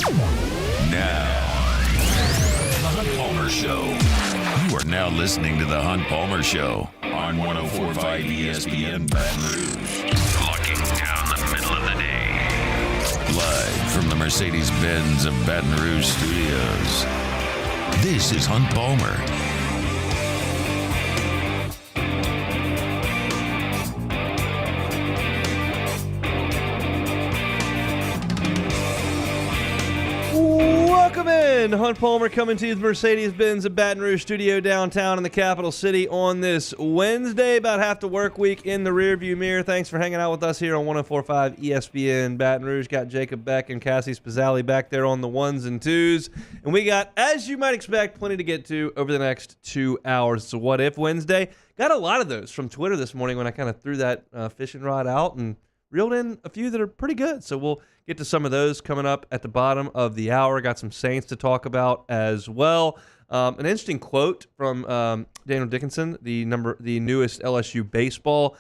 Now, The Hunt Palmer Show. You are now listening to The Hunt Palmer Show on 104.5 ESPN Baton Rouge. Looking down the middle of the day. Live from the Mercedes-Benz of Baton Rouge studios. This is Hunt Palmer. Welcome in. Hunt Palmer coming to you with Mercedes-Benz at Baton Rouge studio downtown in the capital city on this Wednesday, about half the work week in the rearview mirror. Thanks for hanging out with us here on 104.5 ESPN Baton Rouge. Got Jacob Beck and Cassie Spazzali back there on the ones and twos. And we got, as you might expect, plenty to get to over the next 2 hours. It's a What If Wednesday. Got a lot of those from Twitter this morning when I kind of threw that fishing rod out and reeled in a few that are pretty good. So we'll get to some of those coming up at the bottom of the hour. Got some Saints to talk about as well. An interesting quote from Daniel Dickinson, the newest LSU baseball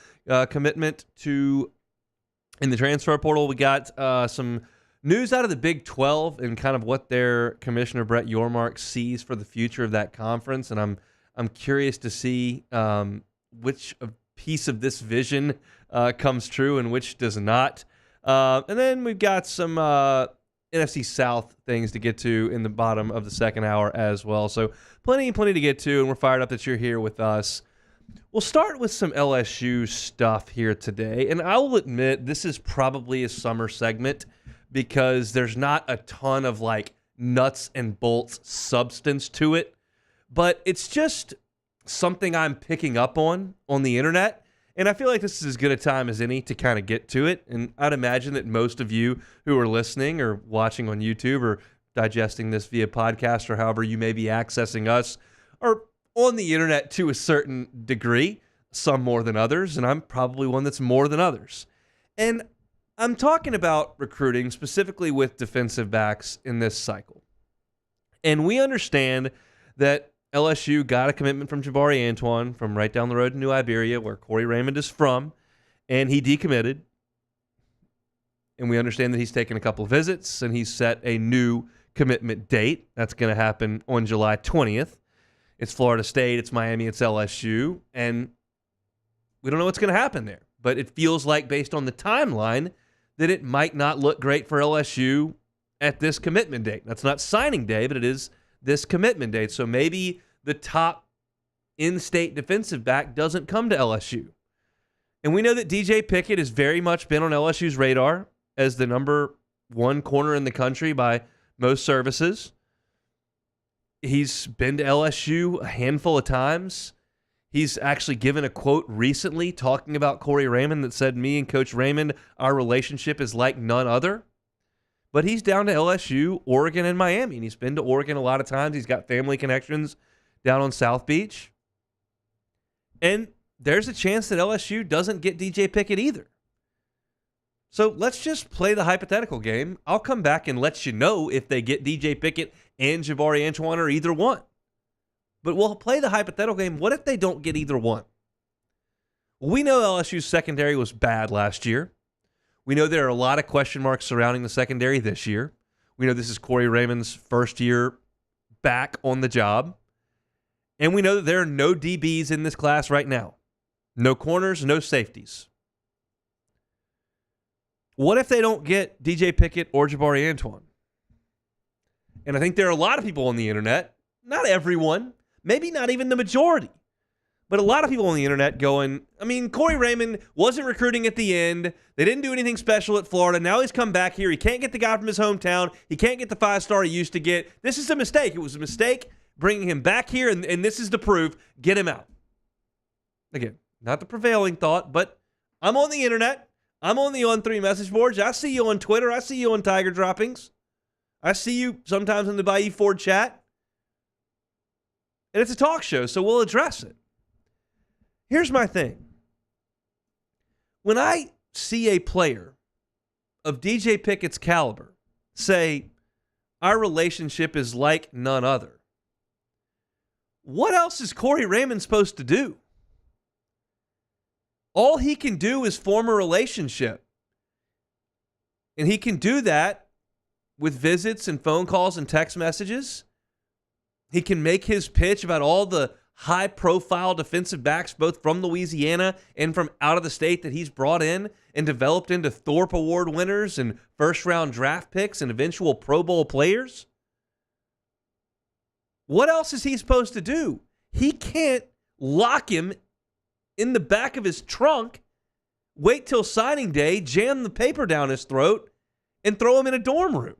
commitment in the transfer portal. We got some news out of the Big 12 and kind of what their commissioner Brett Yormark sees for the future of that conference. And I'm curious to see which piece of this vision comes true and which does not. And then we've got some NFC South things to get to in the bottom of the second hour as well. So plenty to get to, and we're fired up that you're here with us. We'll start with some LSU stuff here today. And I will admit this is probably a summer segment because there's not a ton of like nuts and bolts substance to it. But it's just something I'm picking up on the internet. And I feel like this is as good a time as any to kind of get to it. And I'd imagine that most of you who are listening or watching on YouTube or digesting this via podcast or however you may be accessing us are on the internet to a certain degree, some more than others, and I'm probably one that's more than others. And I'm talking about recruiting specifically with defensive backs in this cycle. And we understand that LSU got a commitment from Jabari Antoine from right down the road in New Iberia, where Corey Raymond is from, and he decommitted. And we understand that he's taken a couple of visits, and he's set a new commitment date. That's going to happen on July 20th. It's Florida State, it's Miami, it's LSU, and we don't know what's going to happen there. But it feels like, based on the timeline, that it might not look great for LSU at this commitment date. That's not signing day, but it is this commitment date. So maybe the top in-state defensive back doesn't come to LSU. And we know that DJ Pickett has very much been on LSU's radar as the number one corner in the country by most services. He's been to LSU a handful of times. He's actually given a quote recently talking about Corey Raymond that said, "Me and Coach Raymond, our relationship is like none other." But he's down to LSU, Oregon, and Miami. And he's been to Oregon a lot of times. He's got family connections down on South Beach. And there's a chance that LSU doesn't get DJ Pickett either. So let's just play the hypothetical game. I'll come back and let you know if they get DJ Pickett and Jabari Antoine or either one. But we'll play the hypothetical game. What if they don't get either one? We know LSU's secondary was bad last year. We know there are a lot of question marks surrounding the secondary this year. We know this is Corey Raymond's first year back on the job. And we know that there are no DBs in this class right now. No corners, no safeties. What if they don't get DJ Pickett or Jabari Antoine? And I think there are a lot of people on the internet, not everyone, maybe not even the majority, but a lot of people on the internet going, I mean, Corey Raymond wasn't recruiting at the end. They didn't do anything special at Florida. Now he's come back here. He can't get the guy from his hometown. He can't get the 5-star he used to get. This is a mistake. It was a mistake bringing him back here, and this is the proof. Get him out. Again, not the prevailing thought, but I'm on the internet. I'm on the On3 message boards. I see you on Twitter. I see you on Tiger Droppings. I see you sometimes in the Bayou Ford chat. And it's a talk show, so we'll address it. Here's my thing. When I see a player of DJ Pickett's caliber say, our relationship is like none other, what else is Corey Raymond supposed to do? All he can do is form a relationship. And he can do that with visits and phone calls and text messages. He can make his pitch about all the high-profile defensive backs, both from Louisiana and from out of the state, that he's brought in and developed into Thorpe Award winners and first-round draft picks and eventual Pro Bowl players. What else is he supposed to do? He can't lock him in the back of his trunk, wait till signing day, jam the paper down his throat, and throw him in a dorm room.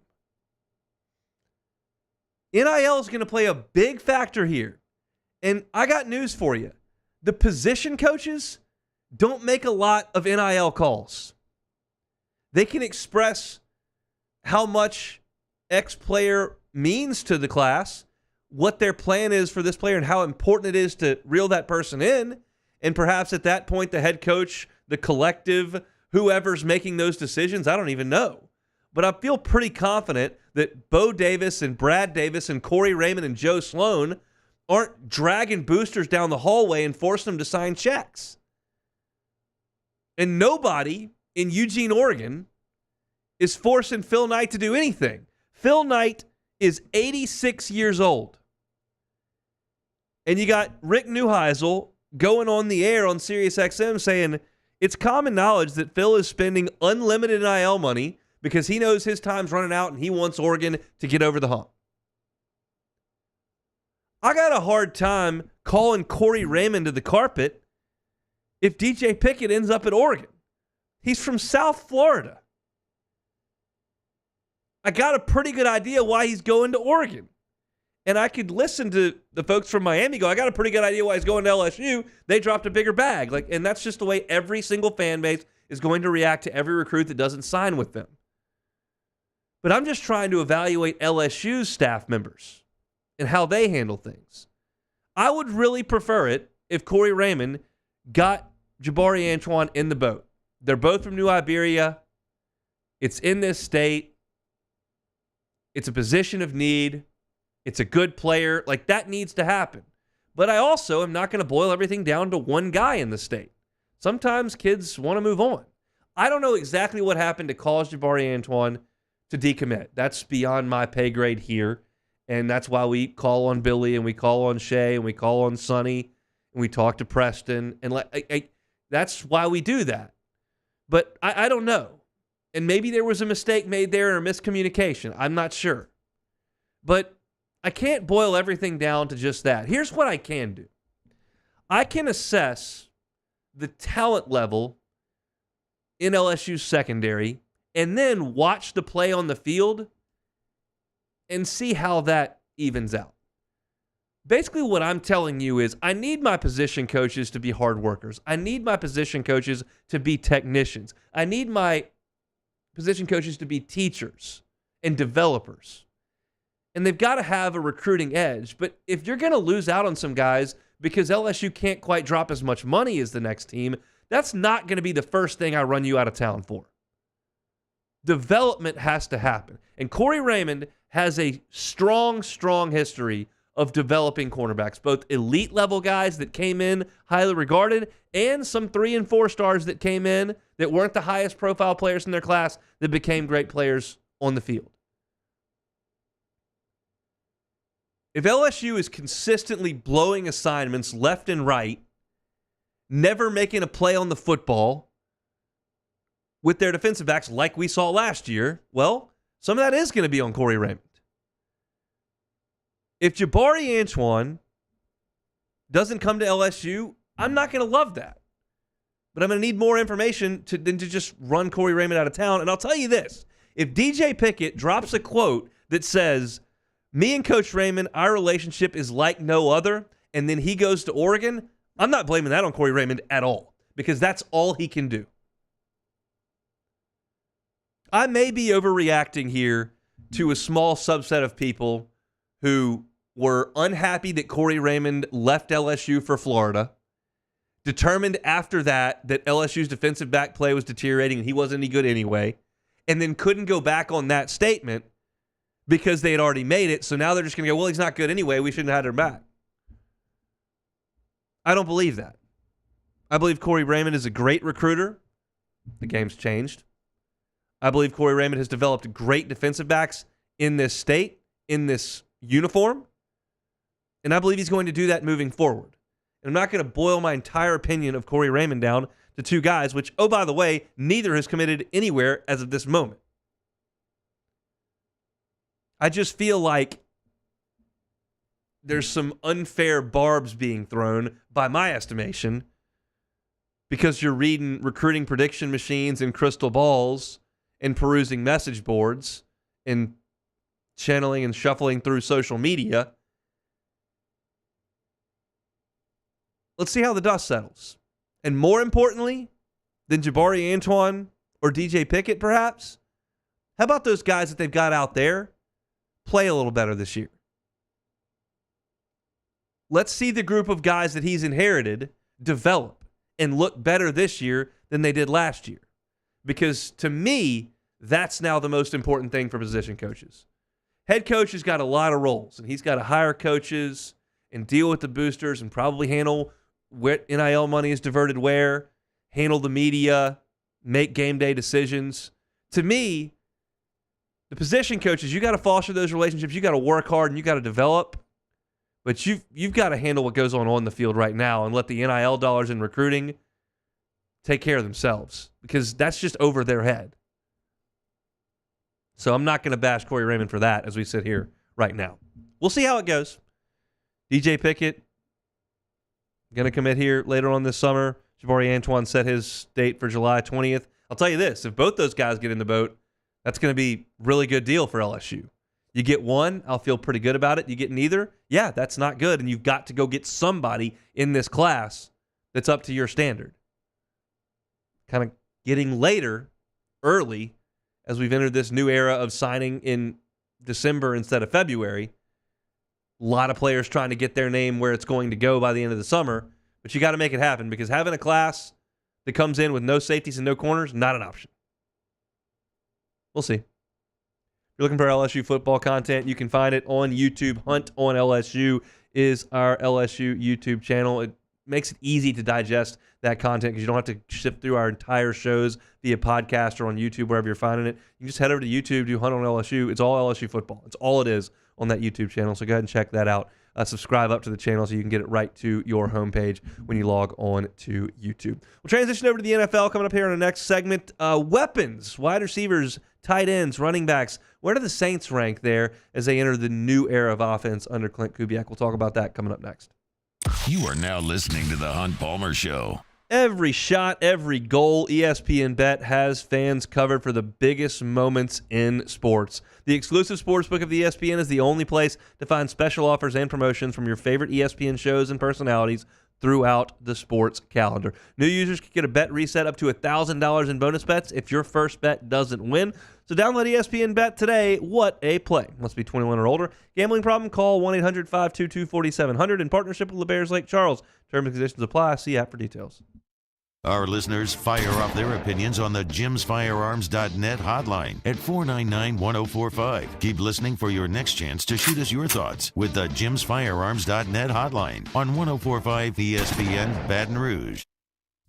NIL is going to play a big factor here. And I got news for you. The position coaches don't make a lot of NIL calls. They can express how much X player means to the class, what their plan is for this player, and how important it is to reel that person in. And perhaps at that point, the head coach, the collective, whoever's making those decisions, I don't even know. But I feel pretty confident that Bo Davis and Brad Davis and Corey Raymond and Joe Sloan aren't dragging boosters down the hallway and forcing them to sign checks. And nobody in Eugene, Oregon is forcing Phil Knight to do anything. Phil Knight is 86 years old. And you got Rick Neuheisel going on the air on SiriusXM saying it's common knowledge that Phil is spending unlimited NIL money because he knows his time's running out and he wants Oregon to get over the hump. I got a hard time calling Corey Raymond to the carpet if DJ Pickett ends up at Oregon. He's from South Florida. I got a pretty good idea why he's going to Oregon. And I could listen to the folks from Miami go, I got a pretty good idea why he's going to LSU. They dropped a bigger bag. And that's just the way every single fan base is going to react to every recruit that doesn't sign with them. But I'm just trying to evaluate LSU's staff members and how they handle things. I would really prefer it if Corey Raymond got Jabari Antoine in the boat. They're both from New Iberia. It's in this state. It's a position of need. It's a good player. That needs to happen. But I also am not going to boil everything down to one guy in the state. Sometimes kids want to move on. I don't know exactly what happened to cause Jabari Antoine to decommit. That's beyond my pay grade here. And that's why we call on Billy and we call on Shay and we call on Sonny and we talk to Preston. And that's why we do that. But I don't know. And maybe there was a mistake made there or miscommunication. I'm not sure. But I can't boil everything down to just that. Here's what I can do. I can assess the talent level in LSU's secondary and then watch the play on the field and see how that evens out. Basically, what I'm telling you is I need my position coaches to be hard workers. I need my position coaches to be technicians. I need my position coaches to be teachers and developers. And they've got to have a recruiting edge. But if you're going to lose out on some guys because LSU can't quite drop as much money as the next team, that's not going to be the first thing I run you out of town for. Development has to happen. And Corey Raymond has a strong, strong history of developing cornerbacks, both elite level guys that came in highly regarded and some 3 and 4 stars that came in that weren't the highest profile players in their class that became great players on the field. If LSU is consistently blowing assignments left and right, never making a play on the football with their defensive backs like we saw last year, well, some of that is going to be on Corey Raymond. If Jabari Antoine doesn't come to LSU, I'm not going to love that. But I'm going to need more information than to just run Corey Raymond out of town. And I'll tell you this. If DJ Pickett drops a quote that says, me and Coach Raymond, our relationship is like no other, and then he goes to Oregon, I'm not blaming that on Corey Raymond at all because that's all he can do. I may be overreacting here to a small subset of people who were unhappy that Corey Raymond left LSU for Florida, determined after that LSU's defensive back play was deteriorating and he wasn't any good anyway, and then couldn't go back on that statement because they had already made it. So now they're just going to go, well, he's not good anyway. We shouldn't have had him back. I don't believe that. I believe Corey Raymond is a great recruiter. The game's changed. I believe Corey Raymond has developed great defensive backs in this state, in this uniform. And I believe he's going to do that moving forward. And I'm not going to boil my entire opinion of Corey Raymond down to two guys, which, oh, by the way, neither has committed anywhere as of this moment. I just feel like there's some unfair barbs being thrown, by my estimation, because you're reading recruiting prediction machines and crystal balls and perusing message boards and channeling and shuffling through social media. Let's see how the dust settles. And more importantly than Jabari Antoine or DJ Pickett, perhaps, how about those guys that they've got out there play a little better this year? Let's see the group of guys that he's inherited develop and look better this year than they did last year. Because to me, that's now the most important thing for position coaches. Head coach has got a lot of roles, and he's got to hire coaches and deal with the boosters and probably handle what NIL money is diverted where, handle the media, make game day decisions. To me, the position coaches, you got to foster those relationships. You got to work hard and you got to develop. But you've got to handle what goes on the field right now and let the NIL dollars in recruiting take care of themselves, because that's just over their head. So I'm not going to bash Corey Raymond for that as we sit here right now. We'll see how it goes. DJ Pickett going to commit here later on this summer. Jabari Antoine set his date for July 20th. I'll tell you this, if both those guys get in the boat, that's going to be a really good deal for LSU. You get one, I'll feel pretty good about it. You get neither, yeah, that's not good. And you've got to go get somebody in this class that's up to your standard. Kind of getting later, early, as we've entered this new era of signing in December instead of February. A lot of players trying to get their name where it's going to go by the end of the summer. But you got to make it happen, because having a class that comes in with no safeties and no corners, not an option. We'll see. If you're looking for LSU football content, you can find it on YouTube. Hunt on LSU is our LSU YouTube channel. It makes it easy to digest that content because you don't have to sift through our entire shows via podcast or on YouTube, wherever you're finding it. You can just head over to YouTube, do Hunt on LSU. It's all LSU football. It's all it is on that YouTube channel. So go ahead and check that out. Subscribe up to the channel so you can get it right to your homepage when you log on to YouTube. We'll transition over to the NFL coming up here in the next segment. Weapons, wide receivers, tight ends, running backs. Where do the Saints rank there as they enter the new era of offense under Clint Kubiak? We'll talk about that coming up next. You are now listening to The Hunt Palmer Show. Every shot, every goal, ESPN Bet has fans covered for the biggest moments in sports. The exclusive sportsbook of the ESPN is the only place to find special offers and promotions from your favorite ESPN shows and personalities throughout the sports calendar. New users can get a bet reset up to $1,000 in bonus bets if your first bet doesn't win. So download ESPN Bet today. What a play. Must be 21 or older. Gambling problem? Call 1-800-522-4700 in partnership with LeBears Lake Charles. Terms and conditions apply. See app for details. Our listeners fire off their opinions on the jimsfirearms.net hotline at 499-1045. Keep listening for your next chance to shoot us your thoughts with the jimsfirearms.net hotline on 1045 ESPN Baton Rouge.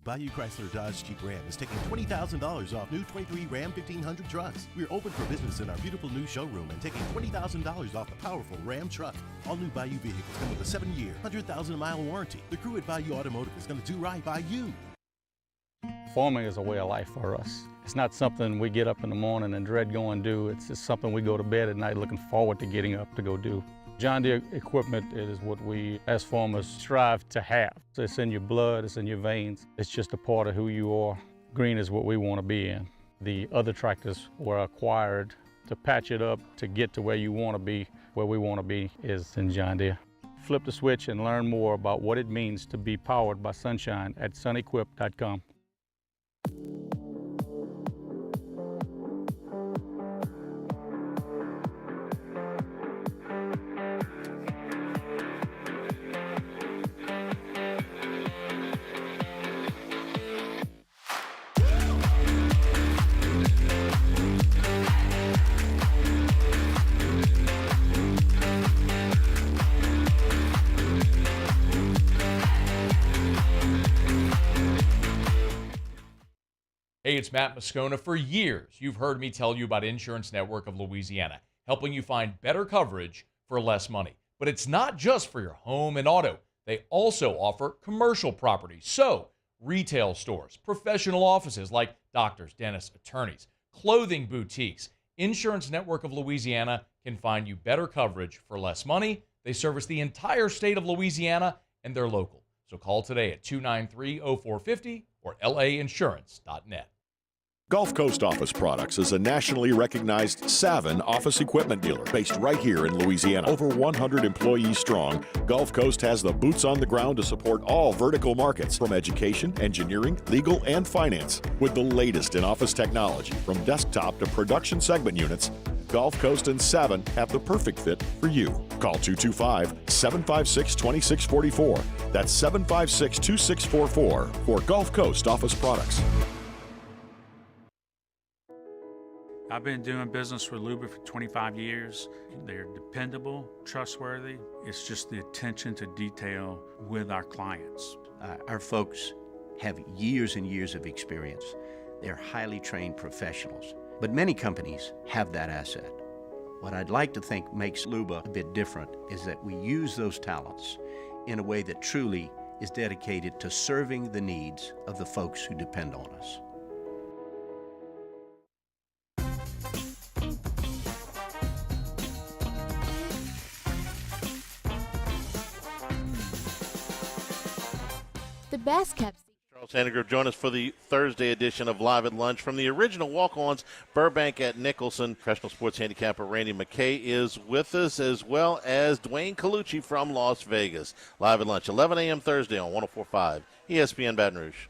Bayou Chrysler Dodge Jeep Ram is taking $20,000 off new 23 Ram 1500 trucks. We're open for business in our beautiful new showroom and taking $20,000 off the powerful Ram truck. All new Bayou vehicles come with a 7-year, 100,000-mile warranty. The crew at Bayou Automotive is going to do right by you. Farming is a way of life for us. It's not something we get up in the morning and dread going do. It's just something we go to bed at night looking forward to getting up to go do. John Deere equipment is what we as farmers strive to have. So it's in your blood, it's in your veins. It's just a part of who you are. Green is what we want to be in. The other tractors were acquired to patch it up to get to where you want to be. Where we want to be is in John Deere. Flip the switch and learn more about what it means to be powered by sunshine at sunequip.com. Hey, it's Matt Moscona. For years, you've heard me tell you about Insurance Network of Louisiana. helping you find better coverage for less money. But it's not just for your home and auto. They also offer commercial property. So, retail stores, professional offices like doctors, dentists, attorneys, clothing boutiques, Insurance Network of Louisiana can find you better coverage for less money. They service the entire state of Louisiana, and they're local. So call today at 293-0450 or lainsurance.net. Gulf Coast Office Products is a nationally recognized Savin office equipment dealer based right here in Louisiana. Over 100 employees strong, Gulf Coast has the boots on the ground to support all vertical markets, from education, engineering, legal, and finance. With the latest in office technology, from desktop to production segment units, Gulf Coast and Savin have the perfect fit for you. Call 225-756-2644. That's 756-2644 for Gulf Coast Office Products. I've been doing business with Luba for 25 years. They're dependable, trustworthy. It's just the attention to detail with our clients. Our folks have years and years of experience. They're highly trained professionals, but many companies have that asset. What I'd like to think makes Luba a bit different is that we use those talents in a way that truly is dedicated to serving the needs of the folks who depend on us. The best kept. Charles Sandegroup, join us for the Thursday edition of Live at Lunch. From the original walk-ons, Burbank at Nicholson, professional sports handicapper Randy McKay is with us, as well as Dwayne Colucci from Las Vegas. Live at Lunch, 11 a.m. Thursday on 104.5 ESPN Baton Rouge.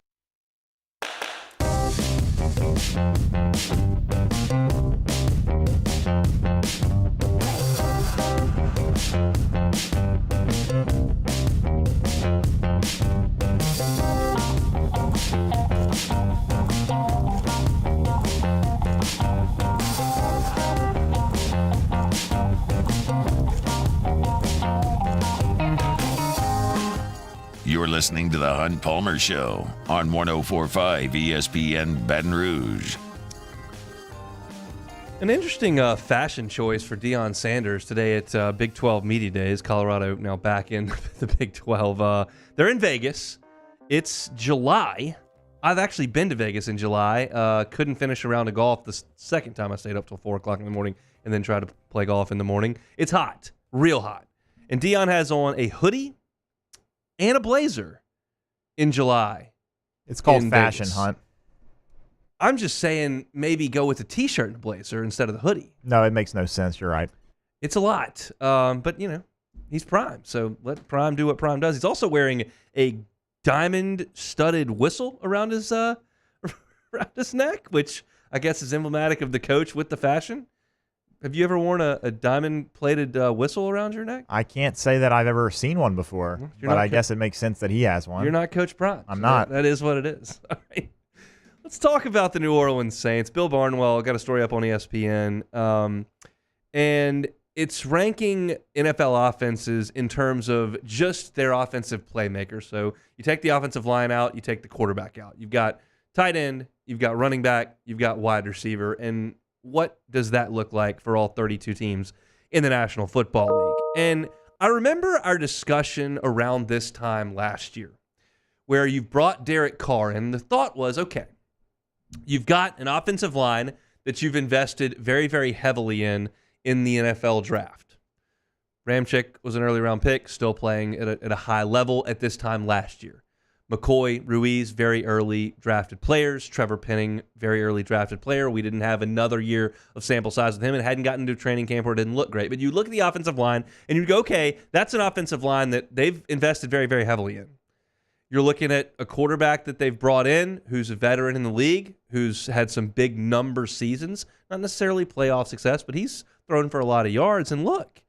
You're listening to the Hunt Palmer Show on 104.5 ESPN Baton Rouge. An interesting fashion choice for Deion Sanders today at Big 12 Media Days. Colorado now back in the Big 12. They're in Vegas. It's July. I've actually been to Vegas in July. Couldn't finish a round of golf the second time I stayed up till 4 o'clock in the morning and then tried to play golf in the morning. It's hot, real hot. And Deion has on a hoodie and a blazer in July. It's called fashion, Vegas. Hunt. I'm just saying maybe go with a T-shirt and a blazer instead of the hoodie. No, it makes no sense. You're right. It's a lot. But, you know, he's Prime, so let Prime do what Prime does. He's also wearing a diamond-studded whistle around his neck, which I guess is emblematic of the coach with the fashion. Have you ever worn a diamond-plated whistle around your neck? I can't say that I've ever seen one before, but I guess it makes sense that he has one. You're not Coach Prime. I'm not. That is what it is. All right. Let's talk about the New Orleans Saints. Bill Barnwell got a story up on ESPN, and it's ranking NFL offenses in terms of just their offensive playmakers. So you take the offensive line out, you take the quarterback out. You've got tight end, you've got running back, you've got wide receiver, and what does that look like for all 32 teams in the National Football League? And I remember our discussion around this time last year where you've brought Derek Carr in. The thought was, okay, you've got an offensive line that you've invested very, very heavily in the NFL draft. Ramczyk was an early round pick, still playing at a high level at this time last year. McCoy, Ruiz, very early drafted players. Trevor Penning, very early drafted player. We didn't have another year of sample size with him and hadn't gotten into training camp or it didn't look great. But you look at the offensive line and you go, okay, that's an offensive line that they've invested very, very heavily in. You're looking at a quarterback that they've brought in who's a veteran in the league, who's had some big number seasons, not necessarily playoff success, but he's thrown for a lot of yards. And look,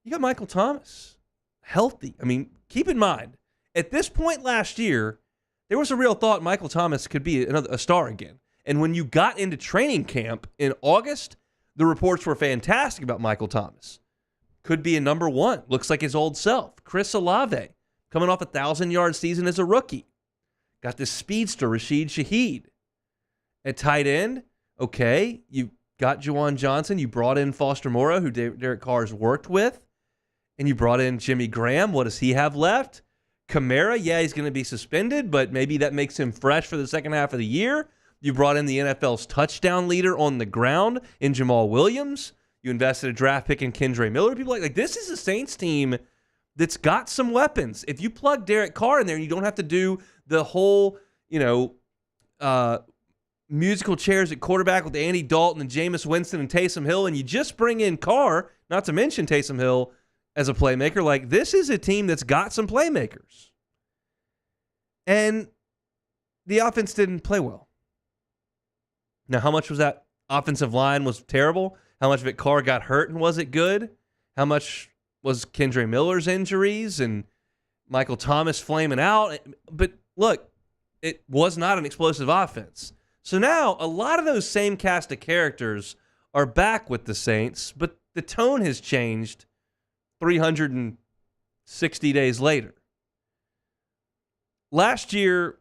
you got Michael Thomas, healthy. I mean, keep in mind, at this point last year, there was a real thought Michael Thomas could be a star again. And when you got into training camp in August, the reports were fantastic about Michael Thomas. Could be a number one. Looks like his old self. Chris Olave, coming off a 1,000-yard season as a rookie. Got this speedster, Rashid Shaheed. At tight end, okay, you got Juwan Johnson. You brought in Foster Moreau, who Derek Carr's worked with. And you brought in Jimmy Graham. What does he have left? Kamara, yeah, he's going to be suspended, but maybe that makes him fresh for the second half of the year. You brought in the NFL's touchdown leader on the ground in Jamal Williams. You invested a draft pick in Kendre Miller. People like this is a Saints team that's got some weapons. If you plug Derek Carr in there and you don't have to do the whole, musical chairs at quarterback with Andy Dalton and Jameis Winston and Taysom Hill, and you just bring in Carr, not to mention Taysom Hill, as a playmaker, like this is a team that's got some playmakers. And the offense didn't play well. Now, how much was that offensive line was terrible? How much of it Carr got hurt and was it good? How much was Kendre Miller's injuries and Michael Thomas flaming out? But look, it was not an explosive offense. So now a lot of those same cast of characters are back with the Saints, but the tone has changed 360 days later. Last year,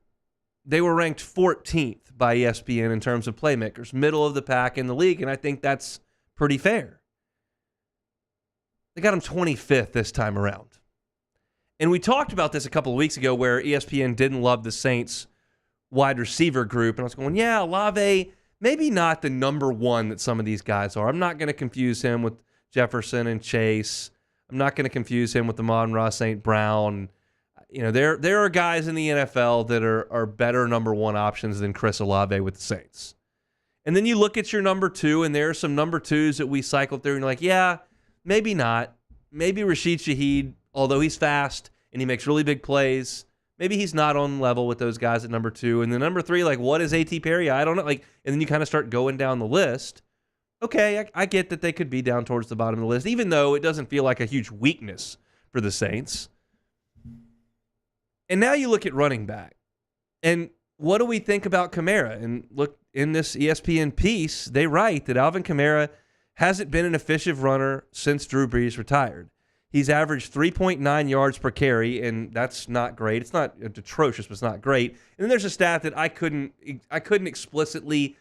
they were ranked 14th by ESPN in terms of playmakers, middle of the pack in the league, and I think that's pretty fair. They got them 25th this time around. And we talked about this a couple of weeks ago where ESPN didn't love the Saints wide receiver group, and I was going, yeah, Olave, maybe not the number one that some of these guys are. I'm not going to confuse him with Jefferson and Chase. I'm not going to confuse him with Amon-Ra St. Brown. There are guys in the NFL that are better number one options than Chris Olave with the Saints. And then you look at your number two, and there are some number twos that we cycle through, and you're like, yeah, maybe not. Maybe Rashid Shaheed, although he's fast and he makes really big plays, maybe he's not on level with those guys at number two. And then number three, like, what is A.T. Perry? I don't know. And then you kind of start going down the list. Okay, I get that they could be down towards the bottom of the list, even though it doesn't feel like a huge weakness for the Saints. And now you look at running back. And what do we think about Kamara? And look, in this ESPN piece, they write that Alvin Kamara hasn't been an efficient runner since Drew Brees retired. He's averaged 3.9 yards per carry, and that's not great. It's not atrocious, but it's not great. And then there's a stat that I couldn't explicitly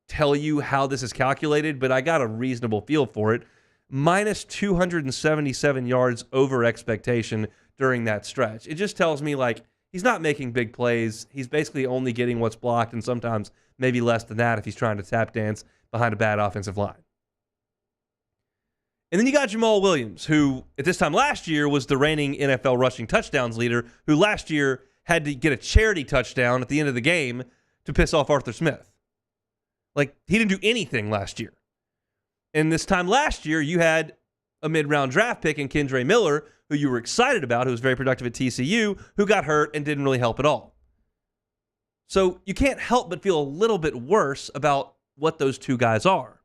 tell you how this is calculated, but I got a reasonable feel for it. Minus 277 yards over expectation during that stretch. It just tells me, like, he's not making big plays. He's basically only getting what's blocked, and sometimes maybe less than that if he's trying to tap dance behind a bad offensive line. And then you got Jamal Williams, who at this time last year was the reigning NFL rushing touchdowns leader, who last year had to get a charity touchdown at the end of the game to piss off Arthur Smith. Like, he didn't do anything last year. And this time last year, you had a mid-round draft pick in Kendre Miller, who you were excited about, who was very productive at TCU, who got hurt and didn't really help at all. So you can't help but feel a little bit worse about what those two guys are.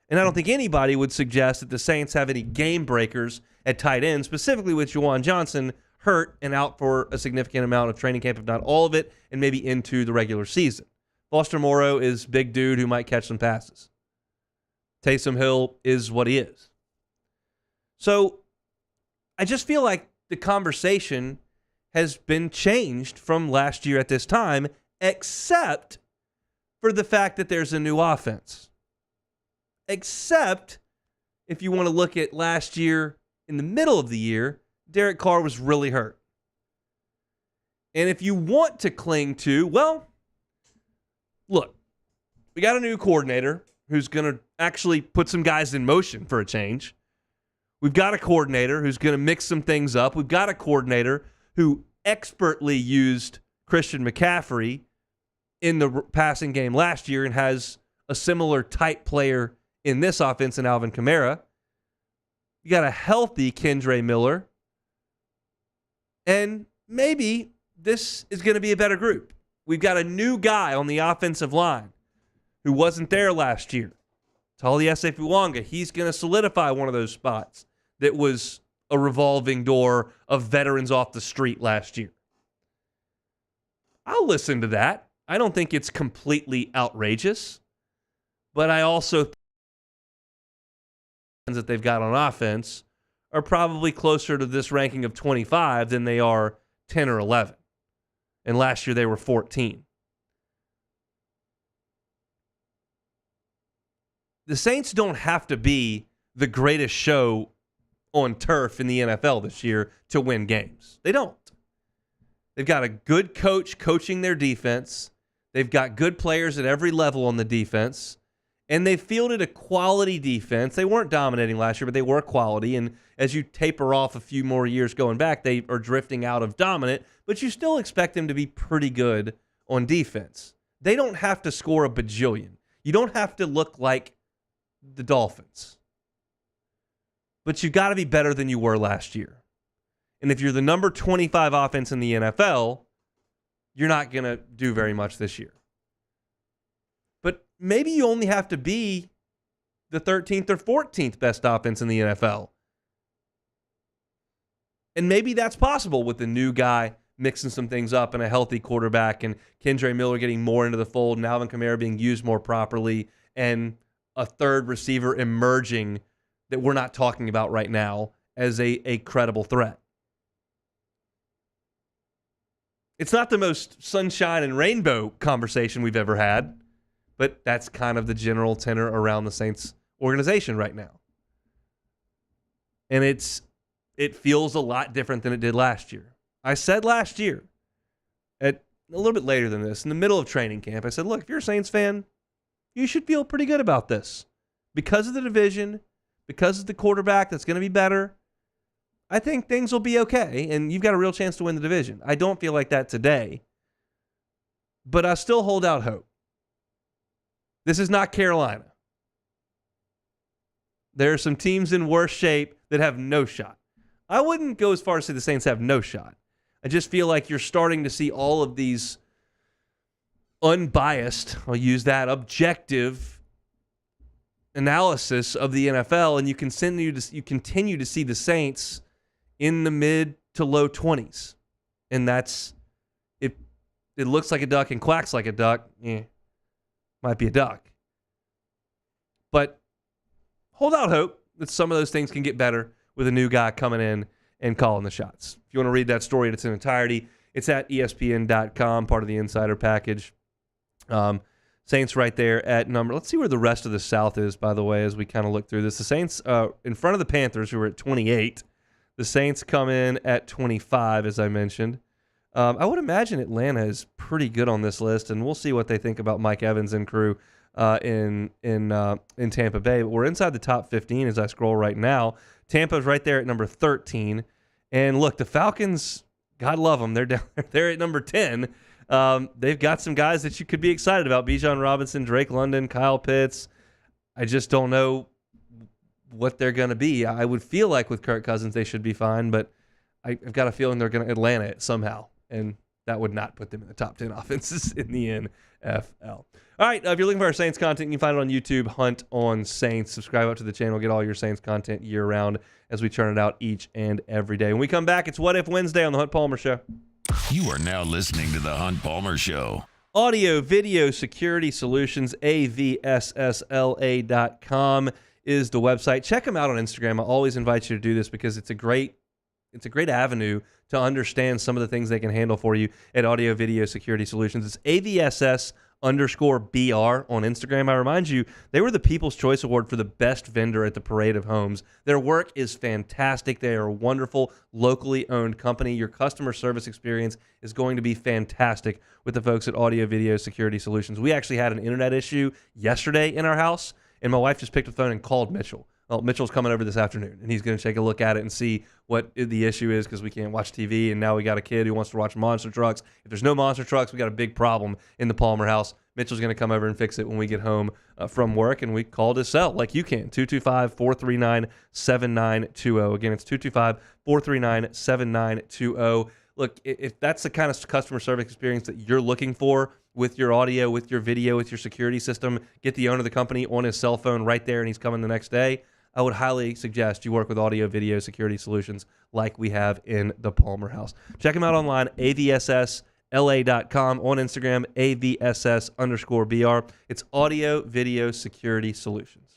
And I don't think anybody would suggest that the Saints have any game breakers at tight end, specifically with Juwan Johnson hurt and out for a significant amount of training camp, if not all of it, and maybe into the regular season. Foster Moreau is big dude who might catch some passes. Taysom Hill is what he is. So I just feel like the conversation has been changed from last year at this time, except for the fact that there's a new offense. Except if you want to look at last year in the middle of the year, Derek Carr was really hurt. And if you want to cling to, well, look, we got a new coordinator who's going to actually put some guys in motion for a change. We've got a coordinator who's going to mix some things up. We've got a coordinator who expertly used Christian McCaffrey in the passing game last year and has a similar type player in this offense in Alvin Kamara. You got a healthy Kendre Miller. And maybe this is going to be a better group. We've got a new guy on the offensive line who wasn't there last year. Tali Esefuwanga, he's going to solidify one of those spots that was a revolving door of veterans off the street last year. I'll listen to that. I don't think it's completely outrageous, but I also think that they've got on offense are probably closer to this ranking of 25 than they are 10 or 11. And last year they were 14. the Saints don't have to be the greatest show on turf in the NFL this year to win games. They don't. They've got a good coach coaching their defense. They've got good players at every level on the defense. And they fielded a quality defense. They weren't dominating last year, but they were quality. And as you taper off a few more years going back, they are drifting out of dominant, but you still expect them to be pretty good on defense. They don't have to score a bajillion. You don't have to look like the Dolphins. But you've got to be better than you were last year. And if you're the number 25 offense in the NFL, you're not going to do very much this year. But maybe you only have to be the 13th or 14th best offense in the NFL. And maybe that's possible with the new guy mixing some things up and a healthy quarterback and Kendre Miller getting more into the fold and Alvin Kamara being used more properly and a third receiver emerging that we're not talking about right now as a credible threat. It's not the most sunshine and rainbow conversation we've ever had, but that's kind of the general tenor around the Saints organization right now. And it feels a lot different than it did last year. I said last year, at a little bit later than this, in the middle of training camp, I said, look, if you're a Saints fan, you should feel pretty good about this. Because of the division, because of the quarterback that's going to be better, I think things will be okay, and you've got a real chance to win the division. I don't feel like that today, but I still hold out hope. This is not Carolina. There are some teams in worse shape that have no shot. I wouldn't go as far as to say the Saints have no shot. I just feel like you're starting to see all of these unbiased, I'll use that, objective analysis of the NFL, and you continue to see the Saints in the mid to low 20s. And that's it. It looks like a duck and quacks like a duck. Might be a duck. But hold out hope that some of those things can get better with a new guy coming in and calling the shots. If you want to read that story in its entirety, it's at ESPN.com, part of the Insider Package. Saints right there at number. Let's see where the rest of the South is, by the way, as we kind of look through this. The Saints in front of the Panthers, who are at 28. The Saints come in at 25, as I mentioned. I would imagine Atlanta is pretty good on this list, and we'll see what they think about Mike Evans and crew in Tampa Bay. But we're inside the top 15 as I scroll right now. Tampa's right there at number 13. And look, the Falcons, God love them, they're down there at number 10. They've got some guys that you could be excited about. Bijan Robinson, Drake London, Kyle Pitts. I just don't know what they're going to be. I would feel like with Kirk Cousins they should be fine, but I've got a feeling they're going to Atlanta it somehow, and that would not put them in the top 10 offenses in the NFL. All right, if you're looking for our Saints content, you can find it on YouTube, Hunt on Saints. Subscribe up to the channel, get all your Saints content year-round as we churn it out each and every day. When we come back, it's What If Wednesday on The Hunt Palmer Show. You are now listening to The Hunt Palmer Show. Audio Video Security Solutions, avssla.com is the website. Check them out on Instagram. I always invite you to do this because it's a great avenue to understand some of the things they can handle for you at Audio Video Security Solutions. It's AVSS_BR on Instagram. I remind you, they were the People's Choice Award for the best vendor at the Parade of Homes. Their work is fantastic. They are a wonderful, locally owned company. Your customer service experience is going to be fantastic with the folks at Audio Video Security Solutions. We actually had an internet issue yesterday in our house, and my wife just picked up the phone and called Mitchell. Well, Mitchell's coming over this afternoon, and he's going to take a look at it and see what the issue is because we can't watch TV, and now we got a kid who wants to watch monster trucks. If there's no monster trucks, we got a big problem in the Palmer house. Mitchell's going to come over and fix it when we get home from work, and we called his cell like you can, 225-439-7920. Again, it's 225-439-7920. Look, if that's the kind of customer service experience that you're looking for with your audio, with your video, with your security system, get the owner of the company on his cell phone right there, and he's coming the next day. I would highly suggest you work with Audio Video Security Solutions like we have in the Palmer House. Check them out online, avssla.com, on Instagram, avss_BR. It's Audio Video Security Solutions.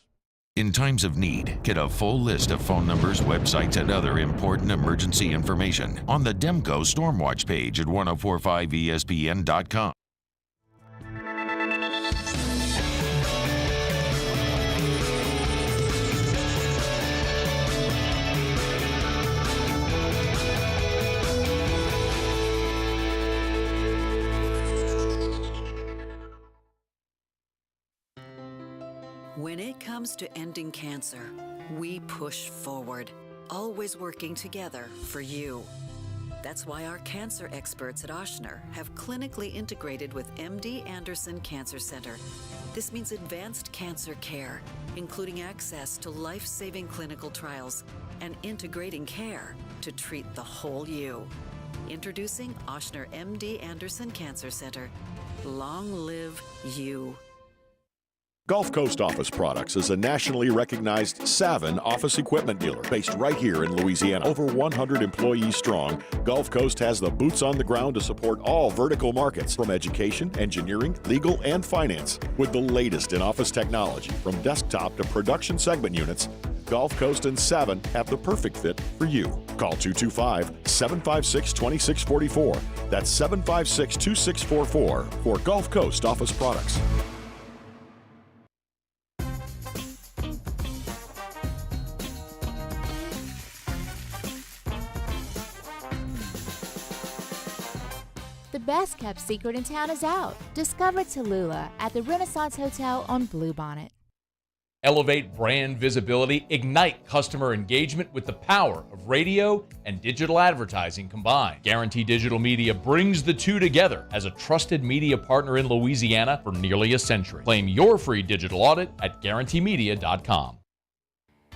In times of need, get a full list of phone numbers, websites, and other important emergency information on the Demco Stormwatch page at 1045ESPN.com. When it comes to ending cancer, we push forward, always working together for you. That's why our cancer experts at Ochsner have clinically integrated with MD Anderson Cancer Center. This means advanced cancer care, including access to life-saving clinical trials and integrating care to treat the whole you. Introducing Ochsner MD Anderson Cancer Center. Long live you. Gulf Coast Office Products is a nationally recognized Savin office equipment dealer based right here in Louisiana. Over 100 employees strong, Gulf Coast has the boots on the ground to support all vertical markets, from education, engineering, legal, and finance. With the latest in office technology, from desktop to production segment units, Gulf Coast and Savin have the perfect fit for you. Call 225-756-2644. That's 756-2644 for Gulf Coast Office Products. The best kept secret in town is out. Discover Tallulah at the Renaissance Hotel on Bluebonnet. Elevate brand visibility, ignite customer engagement with the power of radio and digital advertising combined. Guarantee Digital Media brings the two together as a trusted media partner in Louisiana for nearly a century. Claim your free digital audit at guaranteemedia.com.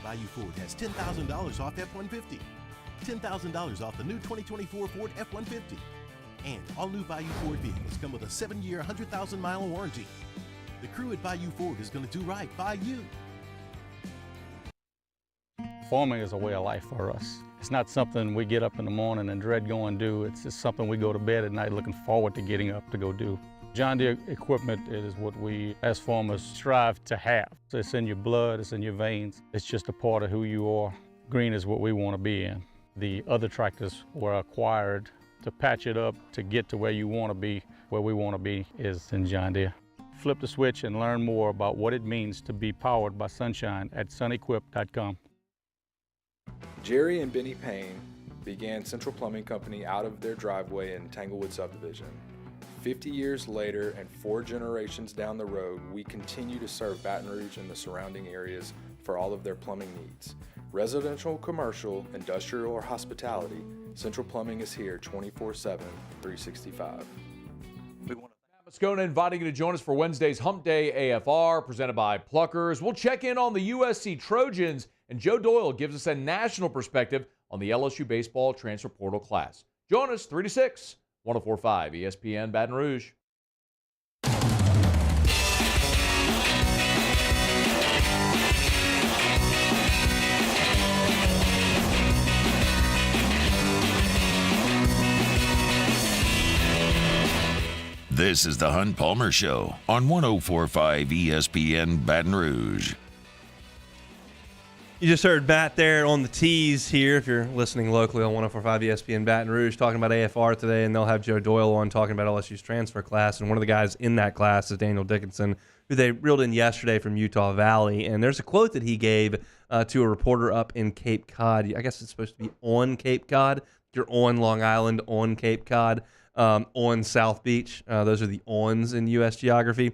Bayou Ford has $10,000 off F-150. $10,000 off the new 2024 Ford F-150. And all new Bayou Ford vehicles come with a 7-year, 100,000-mile warranty. The crew at Bayou Ford is going to do right by you. Farming is a way of life for us. It's not something we get up in the morning and dread going do. It's just something we go to bed at night looking forward to getting up to go do. John Deere equipment is what we as farmers strive to have. So it's in your blood, it's in your veins. It's just a part of who you are. Green is what we want to be in. The other tractors were acquired to patch it up to get to where you want to be. Where we want to be is in John Deere. Flip the switch and learn more about what it means to be powered by sunshine at sunequip.com. Jerry and Benny Payne began Central Plumbing Company out of their driveway in Tanglewood subdivision. 50 years later and 4 generations down the road, we continue to serve Baton Rouge and the surrounding areas for all of their plumbing needs. Residential, commercial, industrial, or hospitality, Central Plumbing is here 24/7, 365. Moscona inviting you to join us for Wednesday's Hump Day AFR, presented by Pluckers. We'll check in on the USC Trojans, and Joe Doyle gives us a national perspective on the LSU baseball transfer portal class. Join us 3 to 6, 104.5 ESPN Baton Rouge. This is the Hunt Palmer Show on 104.5 ESPN Baton Rouge. You just heard Matt there on the tease here, if you're listening locally on 104.5 ESPN Baton Rouge, talking about AFR today, and they'll have Joe Doyle on talking about LSU's transfer class. And one of the guys in that class is Daniel Dickinson, who they reeled in yesterday from Utah Valley. And there's a quote that he gave to a reporter up in Cape Cod. I guess it's supposed to be on Cape Cod. You're on Long Island, on Cape Cod. On South Beach. Those are the ons in U.S. geography.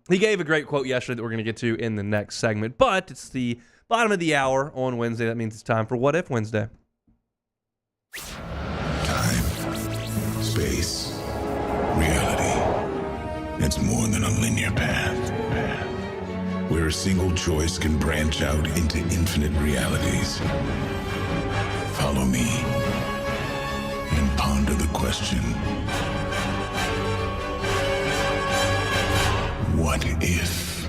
He gave a great quote yesterday that we're going to get to in the next segment, but it's the bottom of the hour on Wednesday. That means it's time for What If Wednesday. Time, space, reality. It's more than a linear path. Where a single choice can branch out into infinite realities. Follow me and ponder the question, what if?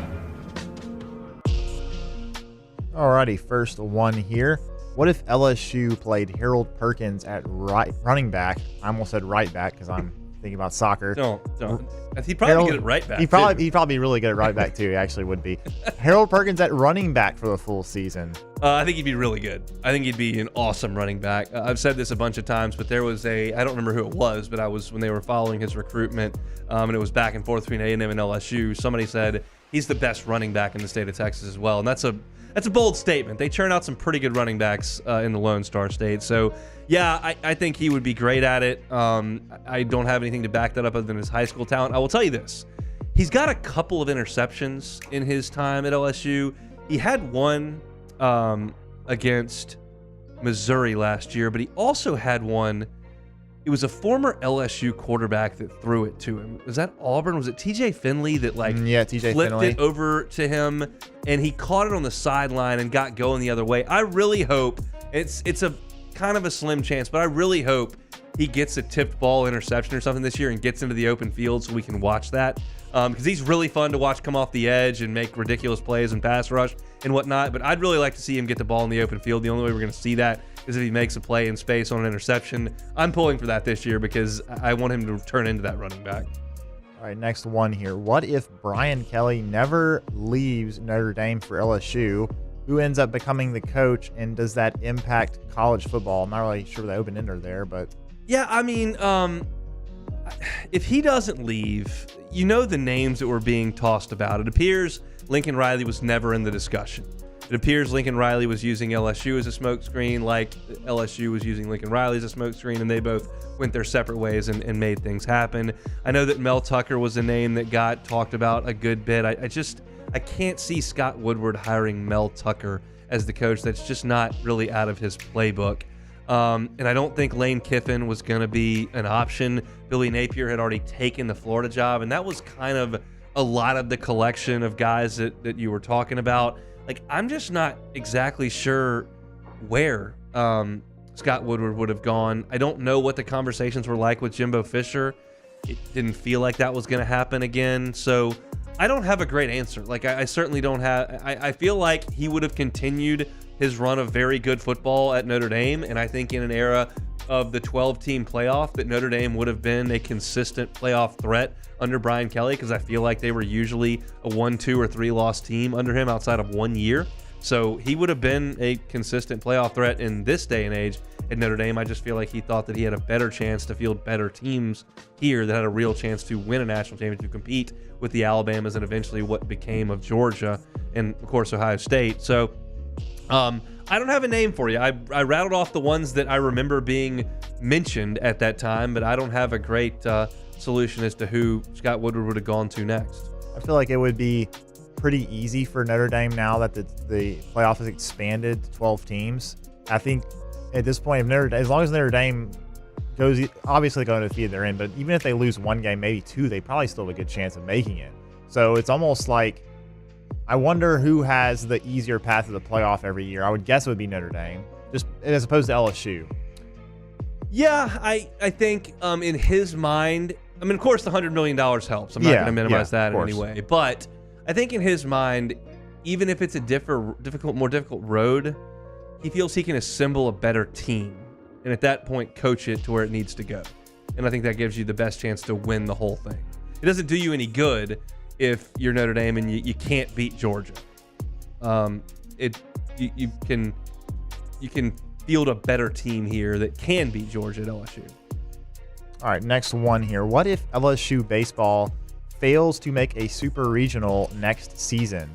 Alrighty, first one here. What if LSU played Harold Perkins at running back? I almost said right back because I'm thinking about soccer. Don't. He'd probably get it right back. He'd probably be really good at right back too. He actually would be. Harold Perkins at running back for the full season. I think he'd be really good. I think he'd be an awesome running back. I've said this a bunch of times, but there was I don't remember who it was, but when they were following his recruitment, and it was back and forth between A&M and LSU. Somebody said he's the best running back in the state of Texas as well, and that's a bold statement. They churn out some pretty good running backs in the Lone Star State. So, yeah, I think he would be great at it. I don't have anything to back that up other than his high school talent. I will tell you this. He's got a couple of interceptions in his time at LSU. He had one against Missouri last year, but he also had one. It was a former LSU quarterback that threw it to him. Was that Auburn? Was it TJ Finley that flipped it over to him, and he caught it on the sideline and got going the other way? I really hope it's a kind of a slim chance, but I really hope he gets a tipped ball interception or something this year and gets into the open field so we can watch that. Because he's really fun to watch come off the edge and make ridiculous plays and pass rush and whatnot. But I'd really like to see him get the ball in the open field. The only way we're going to see that is if he makes a play in space on an interception. I'm pulling for that this year because I want him to turn into that running back. All right, next one here. What if Brian Kelly never leaves Notre Dame for LSU? Who ends up becoming the coach, and does that impact college football? I'm not really sure the open-ender there, but... Yeah, I mean, if he doesn't leave, you know the names that were being tossed about. It appears Lincoln Riley was never in the discussion. It appears Lincoln Riley was using LSU as a smokescreen, like LSU was using Lincoln Riley as a smokescreen, and they both went their separate ways and made things happen. I know that Mel Tucker was a name that got talked about a good bit. I can't see Scott Woodward hiring Mel Tucker as the coach. That's just not really out of his playbook. And I don't think Lane Kiffin was going to be an option. Billy Napier had already taken the Florida job, and that was kind of a lot of the collection of guys that you were talking about. Like, I'm just not exactly sure where Scott Woodward would have gone. I don't know what the conversations were like with Jimbo Fisher. It didn't feel like that was going to happen again. So I don't have a great answer. Like, I certainly don't have. I feel like he would have continued his run of very good football at Notre Dame, and I think in an era of the 12-team playoff that Notre Dame would have been a consistent playoff threat under Brian Kelly, because I feel like they were usually a 1, 2, or 3 loss team under him outside of 1 year. So he would have been a consistent playoff threat in this day and age at Notre Dame. I just feel like he thought that he had a better chance to field better teams here that had a real chance to win a national championship, to compete with the Alabamas and eventually what became of Georgia and, of course, Ohio State. So I don't have a name for you. I rattled off the ones that I remember being mentioned at that time, but I don't have a great solution as to who Scott Woodward would have gone to next. I feel like it would be pretty easy for Notre Dame now that the playoff has expanded to 12 teams. I think at this point, as long as Notre Dame goes, obviously going to defeat, they're in, but even if they lose one game, maybe two, they probably still have a good chance of making it. So it's almost like, I wonder who has the easier path to the playoff every year. I would guess it would be Notre Dame, just as opposed to LSU. Yeah, I think in his mind, I mean, of course, the $100 million helps. I'm not going to minimize that in any way. But I think in his mind, even if it's a more difficult road, he feels he can assemble a better team. And at that point, coach it to where it needs to go. And I think that gives you the best chance to win the whole thing. It doesn't do you any good if you're Notre Dame and you can't beat Georgia. You can field a better team here that can beat Georgia at LSU. All right, next one here. What if LSU baseball fails to make a super regional next season?